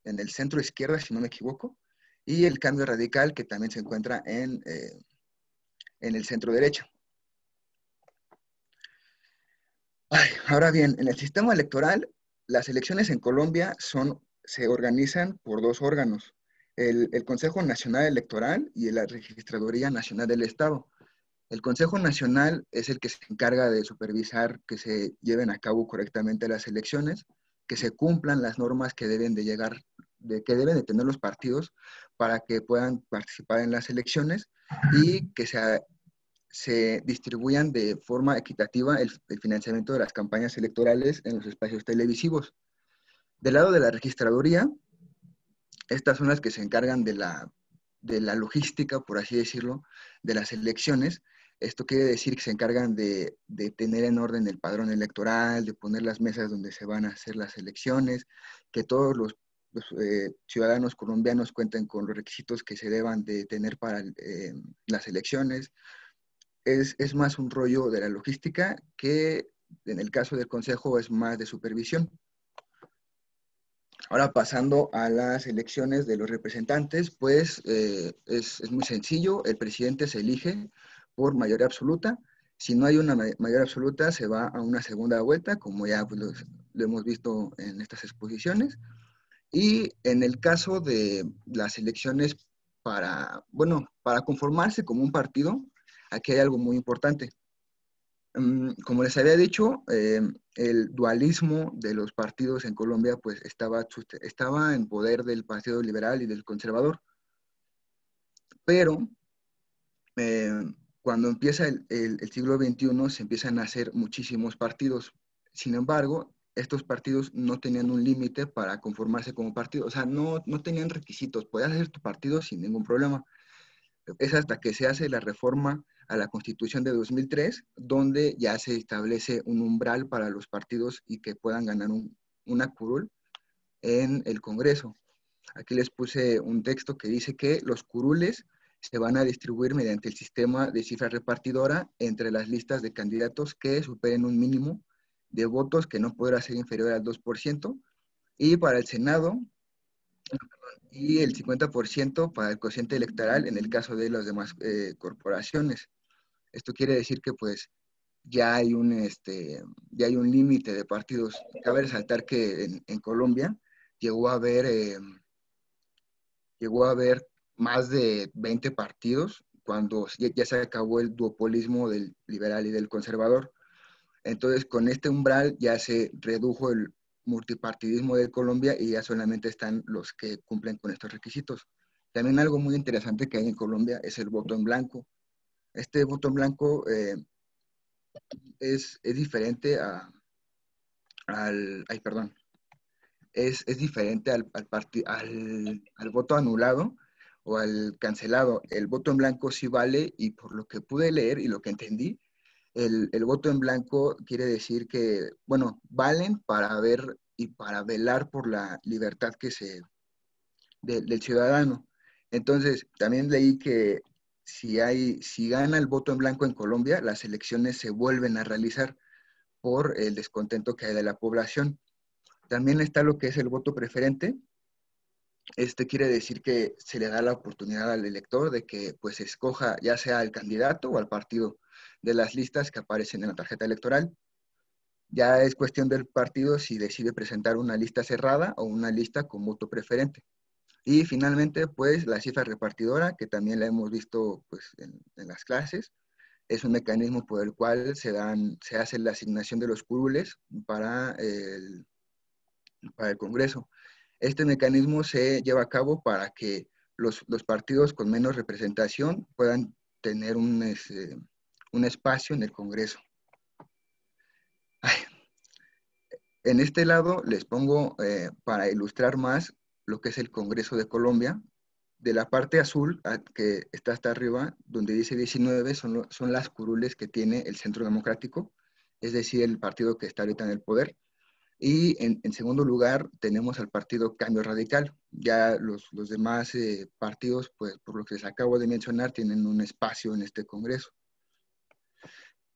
el centro izquierda, si no me equivoco, y el Cambio Radical, que también se encuentra en el centro derecha. Ahora bien, en el sistema electoral, las elecciones en Colombia se organizan por dos órganos, el Consejo Nacional Electoral y la Registraduría Nacional del Estado. El Consejo Nacional es el que se encarga de supervisar que se lleven a cabo correctamente las elecciones, que se cumplan las normas que deben de que deben de tener los partidos para que puedan participar en las elecciones y que se distribuyan de forma equitativa el financiamiento de las campañas electorales en los espacios televisivos. Del lado de la registraduría, estas son las que se encargan de la logística, por así decirlo, de las elecciones. Esto quiere decir que se encargan de tener en orden el padrón electoral, de poner las mesas donde se van a hacer las elecciones, que todos los ciudadanos colombianos cuenten con los requisitos que se deban de tener para las elecciones. Es más un rollo de la logística que en el caso del Consejo es más de supervisión. Ahora pasando a las elecciones de los representantes, pues es muy sencillo, el presidente se elige por mayoría absoluta. Si no hay una mayoría absoluta, se va a una segunda vuelta, como ya pues, lo hemos visto en estas exposiciones. Y en el caso de las elecciones para conformarse como un partido, aquí hay algo muy importante. Como les había dicho, el dualismo de los partidos en Colombia pues estaba en poder del Partido Liberal y del Conservador. Pero cuando empieza el siglo XXI se empiezan a hacer muchísimos partidos. Sin embargo, estos partidos no tenían un límite para conformarse como partido. O sea, no tenían requisitos. Podías hacer tu partido sin ningún problema. Es hasta que se hace la reforma a la Constitución de 2003, donde ya se establece un umbral para los partidos y que puedan ganar una curul en el Congreso. Aquí les puse un texto que dice que los curules se van a distribuir mediante el sistema de cifra repartidora entre las listas de candidatos que superen un mínimo de votos que no podrá ser inferior al 2%, y para el Senado, y el 50% para el cociente electoral en el caso de las demás corporaciones. Esto quiere decir que pues ya hay un límite de partidos. Cabe resaltar que en Colombia llegó a haber más de 20 partidos cuando ya se acabó el duopolismo del liberal y del conservador. Entonces, con este umbral ya se redujo el multipartidismo de Colombia y ya solamente están los que cumplen con estos requisitos. También algo muy interesante que hay en Colombia es el voto en blanco. Este voto en blanco es diferente es diferente al voto anulado o al cancelado. El voto en blanco sí vale, y por lo que pude leer y lo que entendí, el voto en blanco quiere decir que, valen para ver y para velar por la libertad del ciudadano. Entonces, también leí que si gana el voto en blanco en Colombia, las elecciones se vuelven a realizar por el descontento que hay de la población. También está lo que es el voto preferente. Este quiere decir que se le da la oportunidad al elector de que pues escoja ya sea al candidato o al partido de las listas que aparecen en la tarjeta electoral. Ya es cuestión del partido si decide presentar una lista cerrada o una lista con voto preferente. Y finalmente, pues la cifra repartidora, que también la hemos visto pues, en las clases, es un mecanismo por el cual se hace la asignación de los curules para el Congreso. Este mecanismo se lleva a cabo para que los partidos con menos representación puedan tener un espacio en el Congreso. En este lado les pongo, para ilustrar más, lo que es el Congreso de Colombia. De la parte azul, que está hasta arriba, donde dice 19, son las curules que tiene el Centro Democrático, es decir, el partido que está ahorita en el poder. Y en segundo lugar tenemos al partido Cambio Radical. Ya los demás partidos, pues por lo que les acabo de mencionar, tienen un espacio en este Congreso.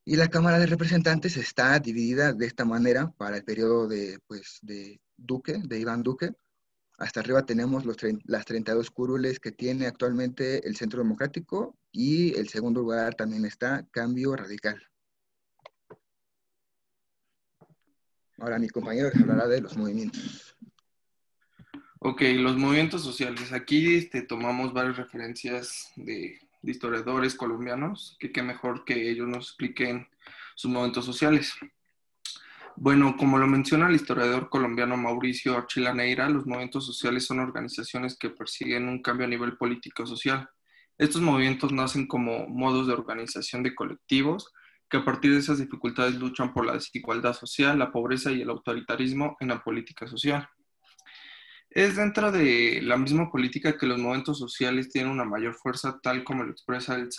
Y la Cámara de Representantes está dividida de esta manera para el periodo de, pues, de Duque, de Iván Duque. Hasta arriba tenemos las 32 curules que tiene actualmente el Centro Democrático, y el segundo lugar también está Cambio Radical. Ahora mi compañero les hablará de los movimientos. Ok, los movimientos sociales. Aquí tomamos varias referencias de historiadores colombianos, que qué mejor que ellos nos expliquen sus movimientos sociales. Bueno, como lo menciona el historiador colombiano Mauricio Archila Neira, los movimientos sociales son organizaciones que persiguen un cambio a nivel político-social. Estos movimientos nacen como modos de organización de colectivos que a partir de esas dificultades luchan por la desigualdad social, la pobreza y el autoritarismo en la política social. Es dentro de la misma política que los movimientos sociales tienen una mayor fuerza, tal como lo expresa el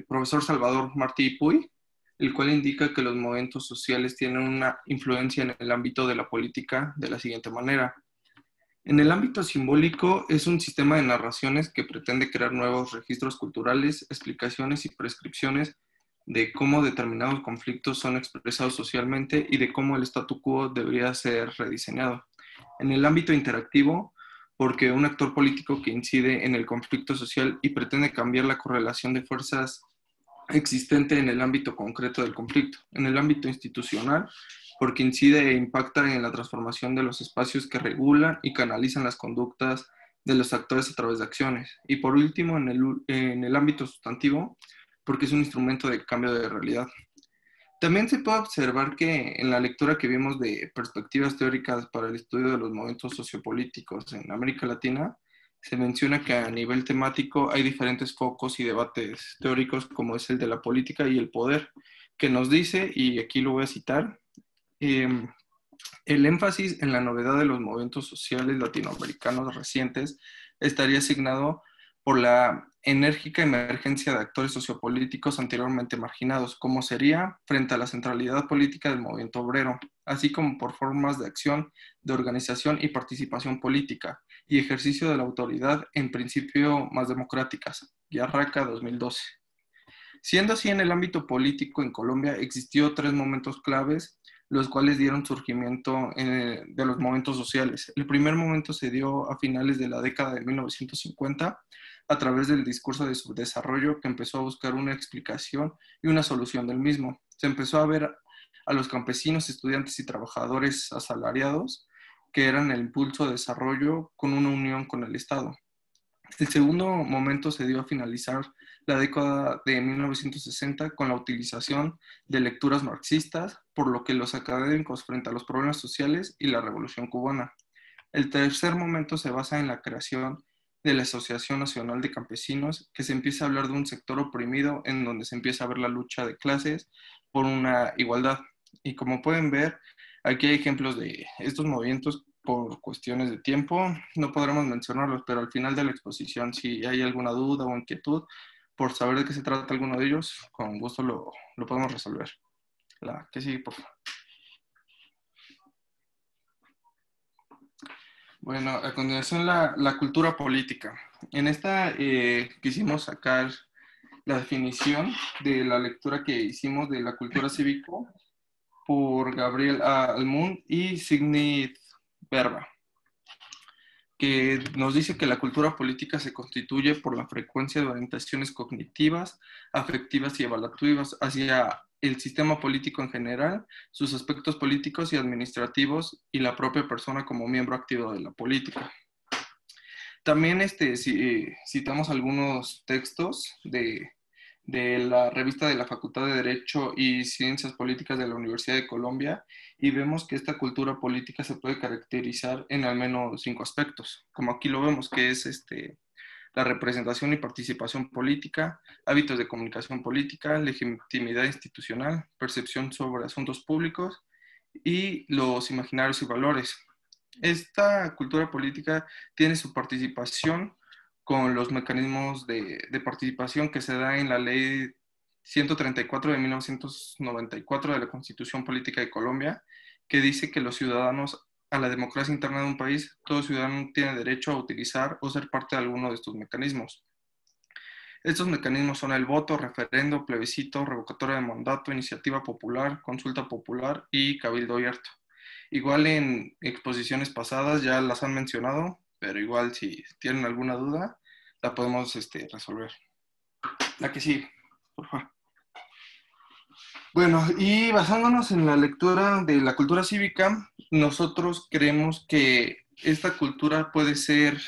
profesor Salvador Martí Puy, el cual indica que los movimientos sociales tienen una influencia en el ámbito de la política de la siguiente manera. En el ámbito simbólico es un sistema de narraciones que pretende crear nuevos registros culturales, explicaciones y prescripciones de cómo determinados conflictos son expresados socialmente y de cómo el statu quo debería ser rediseñado. En el ámbito interactivo, porque un actor político que incide en el conflicto social y pretende cambiar la correlación de fuerzas existente en el ámbito concreto del conflicto. En el ámbito institucional, porque incide e impacta en la transformación de los espacios que regulan y canalizan las conductas de los actores a través de acciones. Y por último, en el ámbito sustantivo, porque es un instrumento de cambio de realidad. También se puede observar que en la lectura que vimos de perspectivas teóricas para el estudio de los movimientos sociopolíticos en América Latina, se menciona que a nivel temático hay diferentes focos y debates teóricos, como es el de la política y el poder, que nos dice, y aquí lo voy a citar, el énfasis en la novedad de los movimientos sociales latinoamericanos recientes estaría asignado por la enérgica emergencia de actores sociopolíticos anteriormente marginados, como sería frente a la centralidad política del movimiento obrero, así como por formas de acción, de organización y participación política, y ejercicio de la autoridad en principio más democráticas. Yarraca 2012. Siendo así, en el ámbito político en Colombia existió 3 momentos claves, los cuales dieron surgimiento de los movimientos sociales. El primer momento se dio a finales de la década de 1950, a través del discurso de subdesarrollo, que empezó a buscar una explicación y una solución del mismo. Se empezó a ver a los campesinos, estudiantes y trabajadores asalariados, que eran el impulso de desarrollo con una unión con el Estado. El segundo momento se dio a finalizar la década de 1960 con la utilización de lecturas marxistas, por lo que los académicos frente a los problemas sociales y la Revolución Cubana. El tercer momento se basa en la creación de la Asociación Nacional de Campesinos, que se empieza a hablar de un sector oprimido en donde se empieza a ver la lucha de clases por una igualdad. Y como pueden ver, aquí hay ejemplos de estos movimientos. Por cuestiones de tiempo no podremos mencionarlos, pero al final de la exposición, si hay alguna duda o inquietud por saber de qué se trata alguno de ellos, con gusto lo podemos resolver. La que sigue, por favor. Bueno, a continuación la cultura política. En esta quisimos sacar la definición de la lectura que hicimos de la cultura cívico por Gabriel Almund y Signit Verba, que nos dice que la cultura política se constituye por la frecuencia de orientaciones cognitivas, afectivas y evaluativas hacia el sistema político en general, sus aspectos políticos y administrativos y la propia persona como miembro activo de la política. También citamos algunos textos de la revista de la Facultad de Derecho y Ciencias Políticas de la Universidad de Colombia, y vemos que esta cultura política se puede caracterizar en al menos 5 aspectos, como aquí lo vemos, que es la representación y participación política, hábitos de comunicación política, legitimidad institucional, percepción sobre asuntos públicos y los imaginarios y valores. Esta cultura política tiene su participación con los mecanismos de participación que se da en la Ley 134 de 1994 de la Constitución Política de Colombia, que dice que los ciudadanos, a la democracia interna de un país, todo ciudadano tiene derecho a utilizar o ser parte de alguno de estos mecanismos. Estos mecanismos son el voto, referendo, plebiscito, revocatoria de mandato, iniciativa popular, consulta popular y cabildo abierto. Igual en exposiciones pasadas ya las han mencionado, pero igual si tienen alguna duda, la podemos resolver. La que sigue, por favor. Bueno, y basándonos en la lectura de la cultura cívica, nosotros creemos que esta cultura puede ser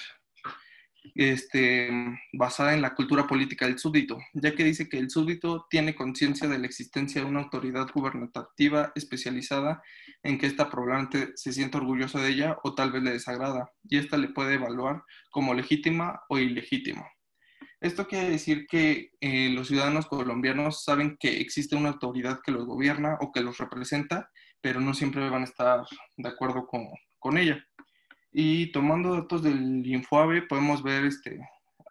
basada en la cultura política del súbdito, ya que dice que el súbdito tiene conciencia de la existencia de una autoridad gubernativa especializada en que esta probablemente se sienta orgullosa de ella o tal vez le desagrada, y esta le puede evaluar como legítima o ilegítima. Esto quiere decir que los ciudadanos colombianos saben que existe una autoridad que los gobierna o que los representa, pero no siempre van a estar de acuerdo con ella. Y tomando datos del Infoabe, podemos ver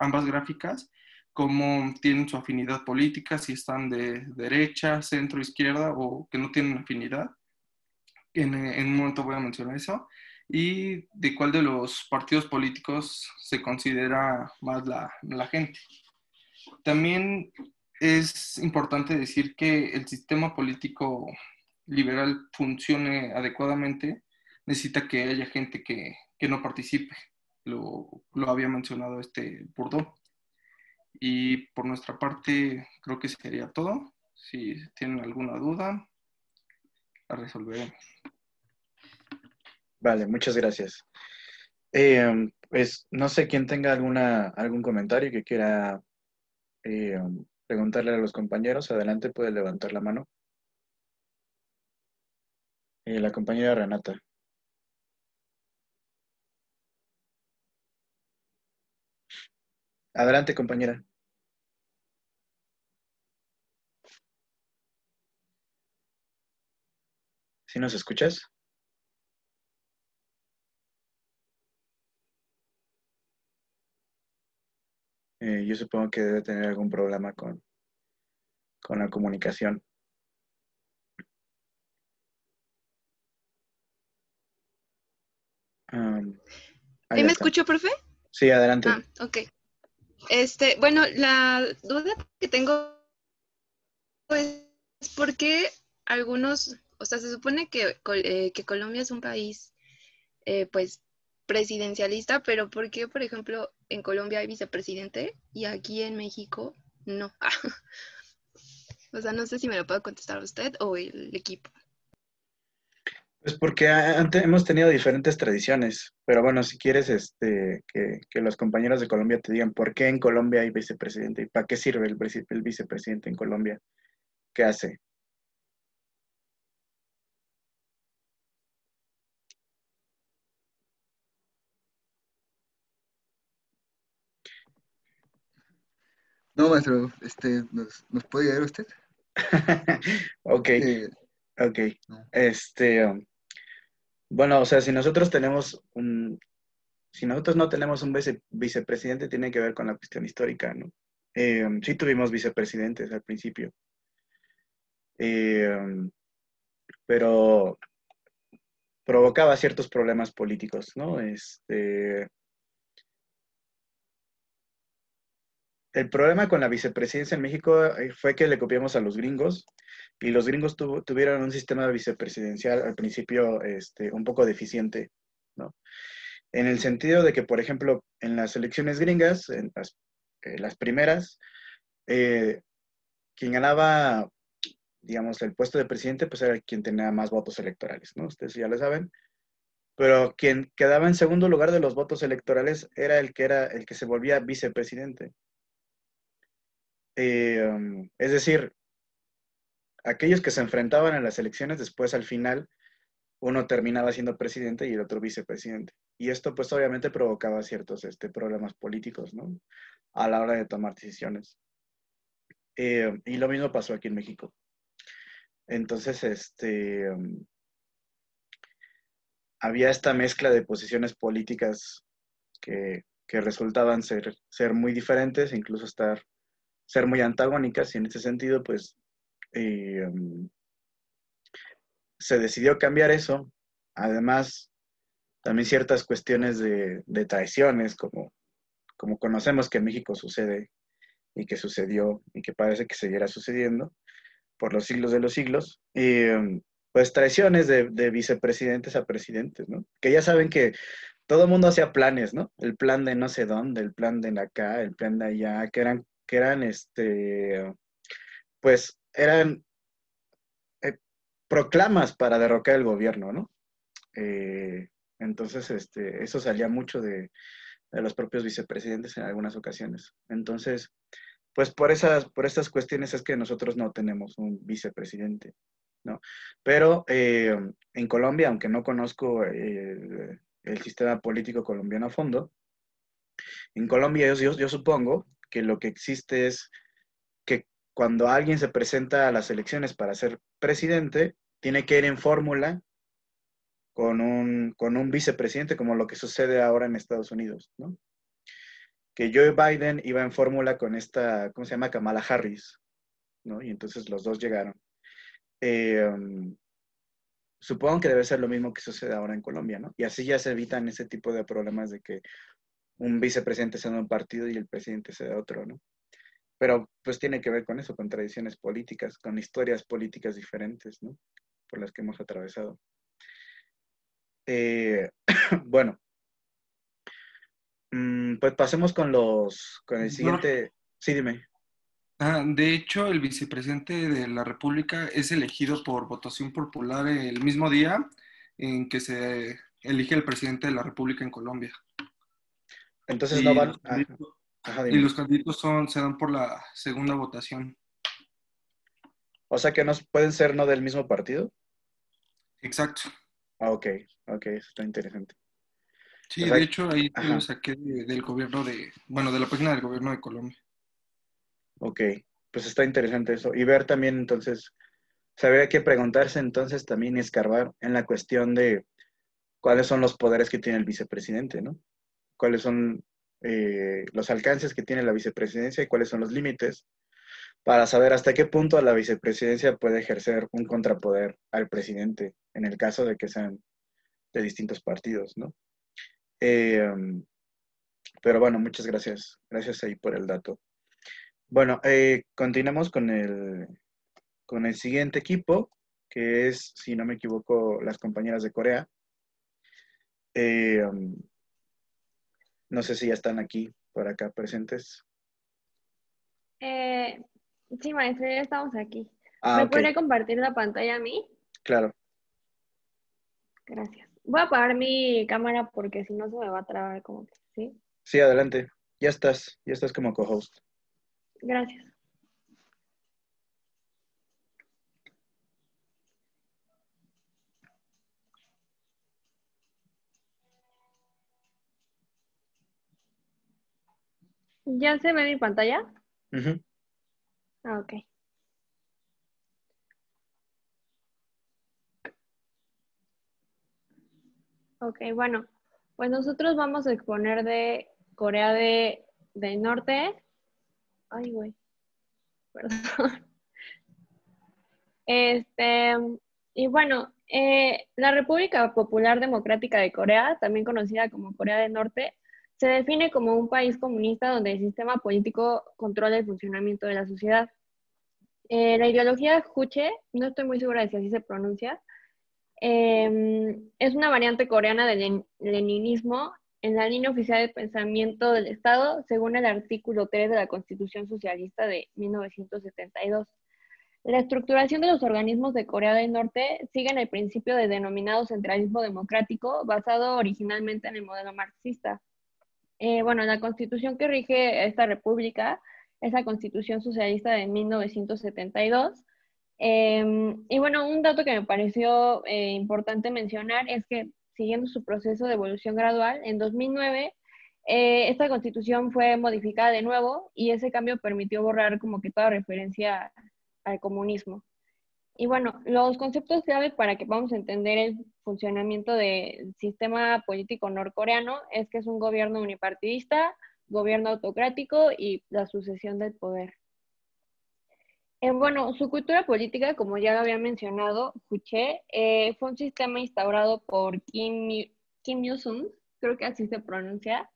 ambas gráficas, cómo tienen su afinidad política, si están de derecha, centro, izquierda o que no tienen afinidad. En un momento voy a mencionar eso. Y de cuál de los partidos políticos se considera más la gente. También es importante decir que el sistema político liberal funcione adecuadamente, necesita que haya gente que no participe. Lo había mencionado Bourdieu. Y por nuestra parte, creo que sería todo. Si tienen alguna duda, la resolveremos. Vale, muchas gracias. Pues no sé quién tenga algún comentario que quiera preguntarle a los compañeros. Adelante, puede levantar la mano. La compañera Renata. Adelante, compañera. ¿Sí nos escuchas? Yo supongo que debe tener algún problema con la comunicación. ¿Sí me escucho, profe? Sí, adelante. Ok. Bueno, la duda que tengo es por qué algunos, o sea, se supone que Colombia es un país, pues, presidencialista, pero ¿por qué, por ejemplo, en Colombia hay vicepresidente y aquí en México no? O sea, no sé si me lo puede contestar usted o el equipo. Pues porque antes hemos tenido diferentes tradiciones, pero bueno, si quieres que los compañeros de Colombia te digan por qué en Colombia hay vicepresidente y para qué sirve el vicepresidente en Colombia, ¿qué hace? No, maestro, ¿nos puede ayudar usted? Ok, ok. No. Bueno, o sea, si nosotros no tenemos un vicepresidente, tiene que ver con la cuestión histórica, ¿no? Sí tuvimos vicepresidentes al principio, pero provocaba ciertos problemas políticos, ¿no? El problema con la vicepresidencia en México fue que le copiamos a los gringos y los gringos tuvieron un sistema vicepresidencial al principio un poco deficiente, ¿no? En el sentido de que, por ejemplo, en las elecciones gringas, en las primeras, quien ganaba, digamos, el puesto de presidente, pues era quien tenía más votos electorales, ¿no? Ustedes ya lo saben. Pero quien quedaba en segundo lugar de los votos electorales era el que se volvía vicepresidente. Es decir, aquellos que se enfrentaban en las elecciones, después al final, uno terminaba siendo presidente y el otro vicepresidente. Y esto pues obviamente provocaba ciertos problemas políticos, ¿no? A la hora de tomar decisiones. Y lo mismo pasó aquí en México. Entonces, había esta mezcla de posiciones políticas que resultaban ser muy diferentes, incluso ser muy antagónicas, y en ese sentido, pues, se decidió cambiar eso. Además, también ciertas cuestiones de traiciones, como conocemos que en México sucede y que sucedió y que parece que seguirá sucediendo por los siglos de los siglos, y pues traiciones de vicepresidentes a presidentes, ¿no? Que ya saben que todo el mundo hacía planes, ¿no? El plan de no sé dónde, el plan de acá, el plan de allá, pues eran proclamas para derrocar el gobierno, ¿no? Entonces, eso salía mucho de los propios vicepresidentes en algunas ocasiones. Entonces, pues por estas cuestiones es que nosotros no tenemos un vicepresidente, ¿no? Pero en Colombia, aunque no conozco el sistema político colombiano a fondo, en Colombia yo supongo que lo que existe es que cuando alguien se presenta a las elecciones para ser presidente, tiene que ir en fórmula con un vicepresidente, como lo que sucede ahora en Estados Unidos, ¿no? Que Joe Biden iba en fórmula con esta, ¿cómo se llama? Kamala Harris, ¿no? Y entonces los dos llegaron. Supongo que debe ser lo mismo que sucede ahora en Colombia, ¿no? Y así ya se evitan ese tipo de problemas de que un vicepresidente sea de un partido y el presidente sea de otro, ¿no? Pero pues tiene que ver con eso, con tradiciones políticas, con historias políticas diferentes, ¿no? Por las que hemos atravesado. Bueno, pues pasemos con el siguiente. Sí, dime. De hecho, el vicepresidente de la República es elegido por votación popular el mismo día en que se elige el presidente de la República en Colombia. Entonces no van. Y los candidatos se dan por la segunda votación. O sea que no pueden ser no del mismo partido. Exacto. Ok, eso está interesante. Sí, de hecho ahí lo saqué del gobierno de la página del gobierno de Colombia. Ok, pues está interesante eso. Y ver también entonces, sabría que preguntarse entonces también y escarbar en la cuestión de cuáles son los poderes que tiene el vicepresidente, ¿no? Cuáles son los alcances que tiene la vicepresidencia y cuáles son los límites para saber hasta qué punto la vicepresidencia puede ejercer un contrapoder al presidente en el caso de que sean de distintos partidos, ¿no? Pero bueno, muchas gracias. Gracias ahí por el dato. Bueno, continuamos con el siguiente equipo, que es, si no me equivoco, las compañeras de Corea. No sé si ya están aquí, por acá presentes. Sí, maestro, ya estamos aquí. ¿Me podría compartir la pantalla a mí? Claro. Gracias. Voy a apagar mi cámara porque si no se me va a trabar como que, ¿sí? Sí, adelante. Ya estás como co-host. Gracias. ¿Ya se ve mi pantalla? Ok. Ok, bueno, pues nosotros vamos a exponer de Corea del Norte. Ay, güey. Perdón. Y bueno, la República Popular Democrática de Corea, también conocida como Corea del Norte, se define como un país comunista donde el sistema político controla el funcionamiento de la sociedad. La ideología Juche, no estoy muy segura de si así se pronuncia, es una variante coreana del leninismo en la línea oficial de pensamiento del Estado, según el artículo 3 de la Constitución Socialista de 1972. La estructuración de los organismos de Corea del Norte sigue el principio de denominado centralismo democrático, basado originalmente en el modelo marxista. Bueno, la constitución que rige esta república es la Constitución Socialista de 1972. Y bueno, un dato que me pareció importante mencionar es que siguiendo su proceso de evolución gradual, en 2009 esta constitución fue modificada de nuevo y ese cambio permitió borrar como que toda referencia al comunismo. Y bueno, los conceptos claves para que podamos entender el funcionamiento del sistema político norcoreano es que es un gobierno unipartidista, gobierno autocrático y la sucesión del poder. Bueno, su cultura política, como ya lo había mencionado, Juche, fue un sistema instaurado por Kim Il-sung, creo que así se pronuncia,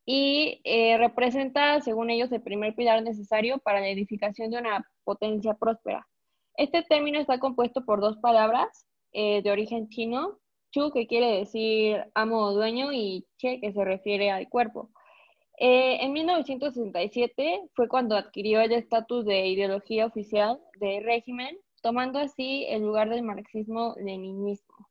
y representa, según ellos, el primer pilar necesario para la edificación de una potencia próspera. Este término está compuesto por dos palabras de origen chino, chu, que quiere decir amo o dueño, y che, que se refiere al cuerpo. En 1967 fue cuando adquirió el estatus de ideología oficial del régimen, tomando así el lugar del marxismo-leninismo.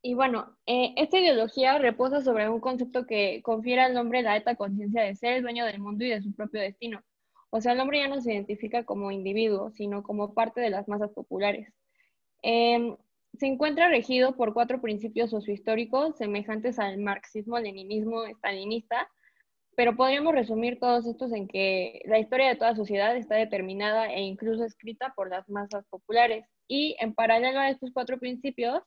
Y bueno, esta ideología reposa sobre un concepto que confiere al hombre la alta conciencia de ser el dueño del mundo y de su propio destino. O sea, el hombre ya no se identifica como individuo, sino como parte de las masas populares. Se encuentra regido por 4 principios sociohistóricos semejantes al marxismo-leninismo estalinista, pero podríamos resumir todos estos en que la historia de toda sociedad está determinada e incluso escrita por las masas populares. Y en paralelo a estos 4 principios,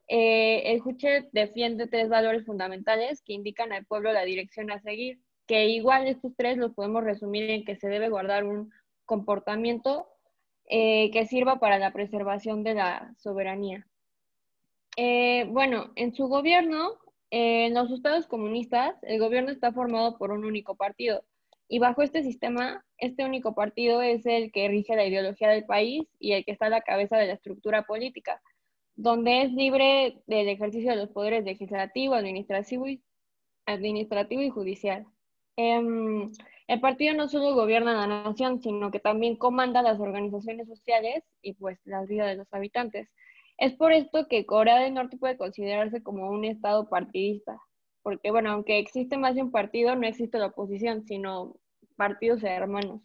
el Juche defiende 3 valores fundamentales que indican al pueblo la dirección a seguir, que igual estos 3 los podemos resumir en que se debe guardar un comportamiento que sirva para la preservación de la soberanía. Bueno, en su gobierno, en los estados comunistas, el gobierno está formado por un único partido. Y bajo este sistema, este único partido es el que rige la ideología del país y el que está a la cabeza de la estructura política, donde es libre del ejercicio de los poderes legislativo, administrativo y judicial. El partido no solo gobierna la nación, sino que también comanda las organizaciones sociales y pues las vidas de los habitantes. Es por esto que Corea del Norte puede considerarse como un estado partidista, porque bueno, aunque existe más de un partido, no existe la oposición, sino partidos hermanos.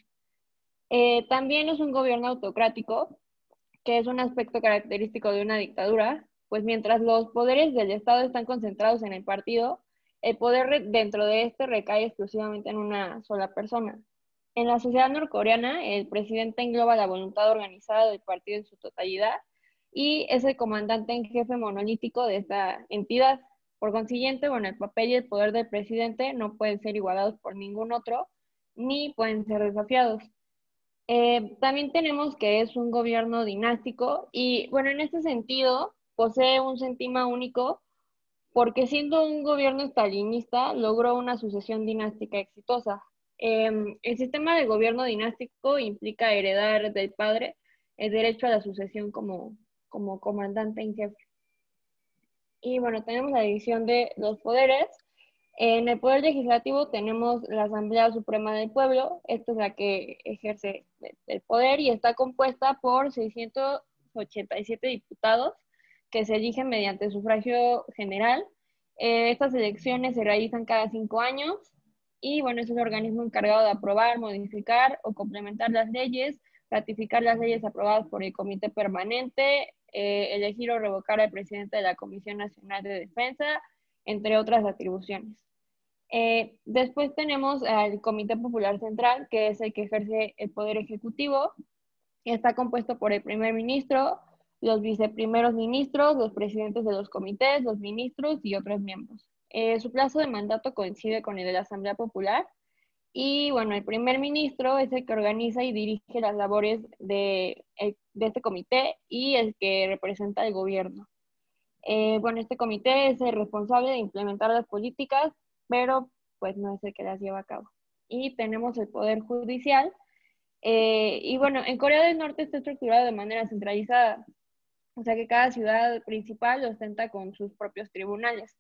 También es un gobierno autocrático, que es un aspecto característico de una dictadura, pues mientras los poderes del Estado están concentrados en el partido, el poder dentro de este recae exclusivamente en una sola persona. En la sociedad norcoreana, el presidente engloba la voluntad organizada del partido en su totalidad y es el comandante en jefe monolítico de esta entidad. Por consiguiente, bueno, el papel y el poder del presidente no pueden ser igualados por ningún otro, ni pueden ser desafiados. También tenemos que es un gobierno dinástico y, bueno, en este sentido, posee un sentima único porque siendo un gobierno estalinista, logró una sucesión dinástica exitosa. El sistema de gobierno dinástico implica heredar del padre el derecho a la sucesión como comandante en jefe. Y bueno, tenemos la división de los poderes. En el Poder Legislativo tenemos la Asamblea Suprema del Pueblo, esta es la que ejerce el poder y está compuesta por 687 diputados que se eligen mediante sufragio general. Estas elecciones se realizan cada 5 años y bueno, es el organismo encargado de aprobar, modificar o complementar las leyes, ratificar las leyes aprobadas por el Comité Permanente, elegir o revocar al presidente de la Comisión Nacional de Defensa, entre otras atribuciones. Después tenemos al Comité Popular Central, que es el que ejerce el Poder Ejecutivo. Está compuesto por el primer ministro, los viceprimeros ministros, los presidentes de los comités, los ministros y otros miembros. Su plazo de mandato coincide con el de la Asamblea Popular. Y bueno, el primer ministro es el que organiza y dirige las labores de este comité y el que representa al gobierno. Bueno, este comité es el responsable de implementar las políticas, pero pues no es el que las lleva a cabo. Y tenemos el Poder Judicial. Y bueno, en Corea del Norte está estructurado de manera centralizada, o sea que cada ciudad principal ostenta con sus propios tribunales.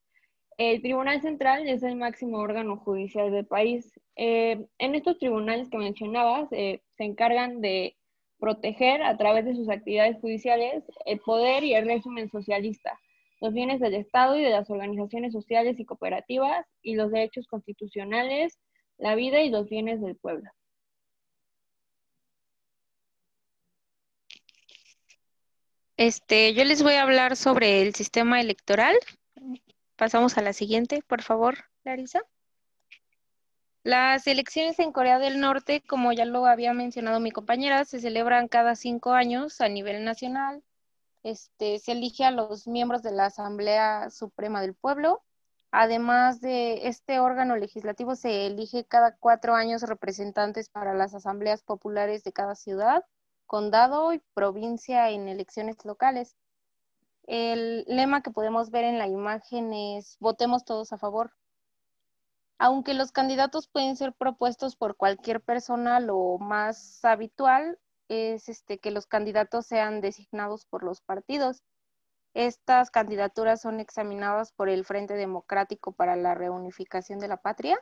El Tribunal Central es el máximo órgano judicial del país. En estos tribunales que mencionabas, se encargan de proteger a través de sus actividades judiciales el poder y el régimen socialista, los bienes del Estado y de las organizaciones sociales y cooperativas, y los derechos constitucionales, la vida y los bienes del pueblo. Yo les voy a hablar sobre el sistema electoral. Pasamos a la siguiente, por favor, Larisa. Las elecciones en Corea del Norte, como ya lo había mencionado mi compañera, se celebran cada 5 años a nivel nacional. Se elige a los miembros de la Asamblea Suprema del Pueblo. Además de este órgano legislativo, se elige cada 4 años representantes para las asambleas populares de cada ciudad, condado y provincia en elecciones locales. El lema que podemos ver en la imagen es "Votemos todos a favor". Aunque los candidatos pueden ser propuestos por cualquier persona, lo más habitual es que los candidatos sean designados por los partidos. Estas candidaturas son examinadas por el Frente Democrático para la Reunificación de la Patria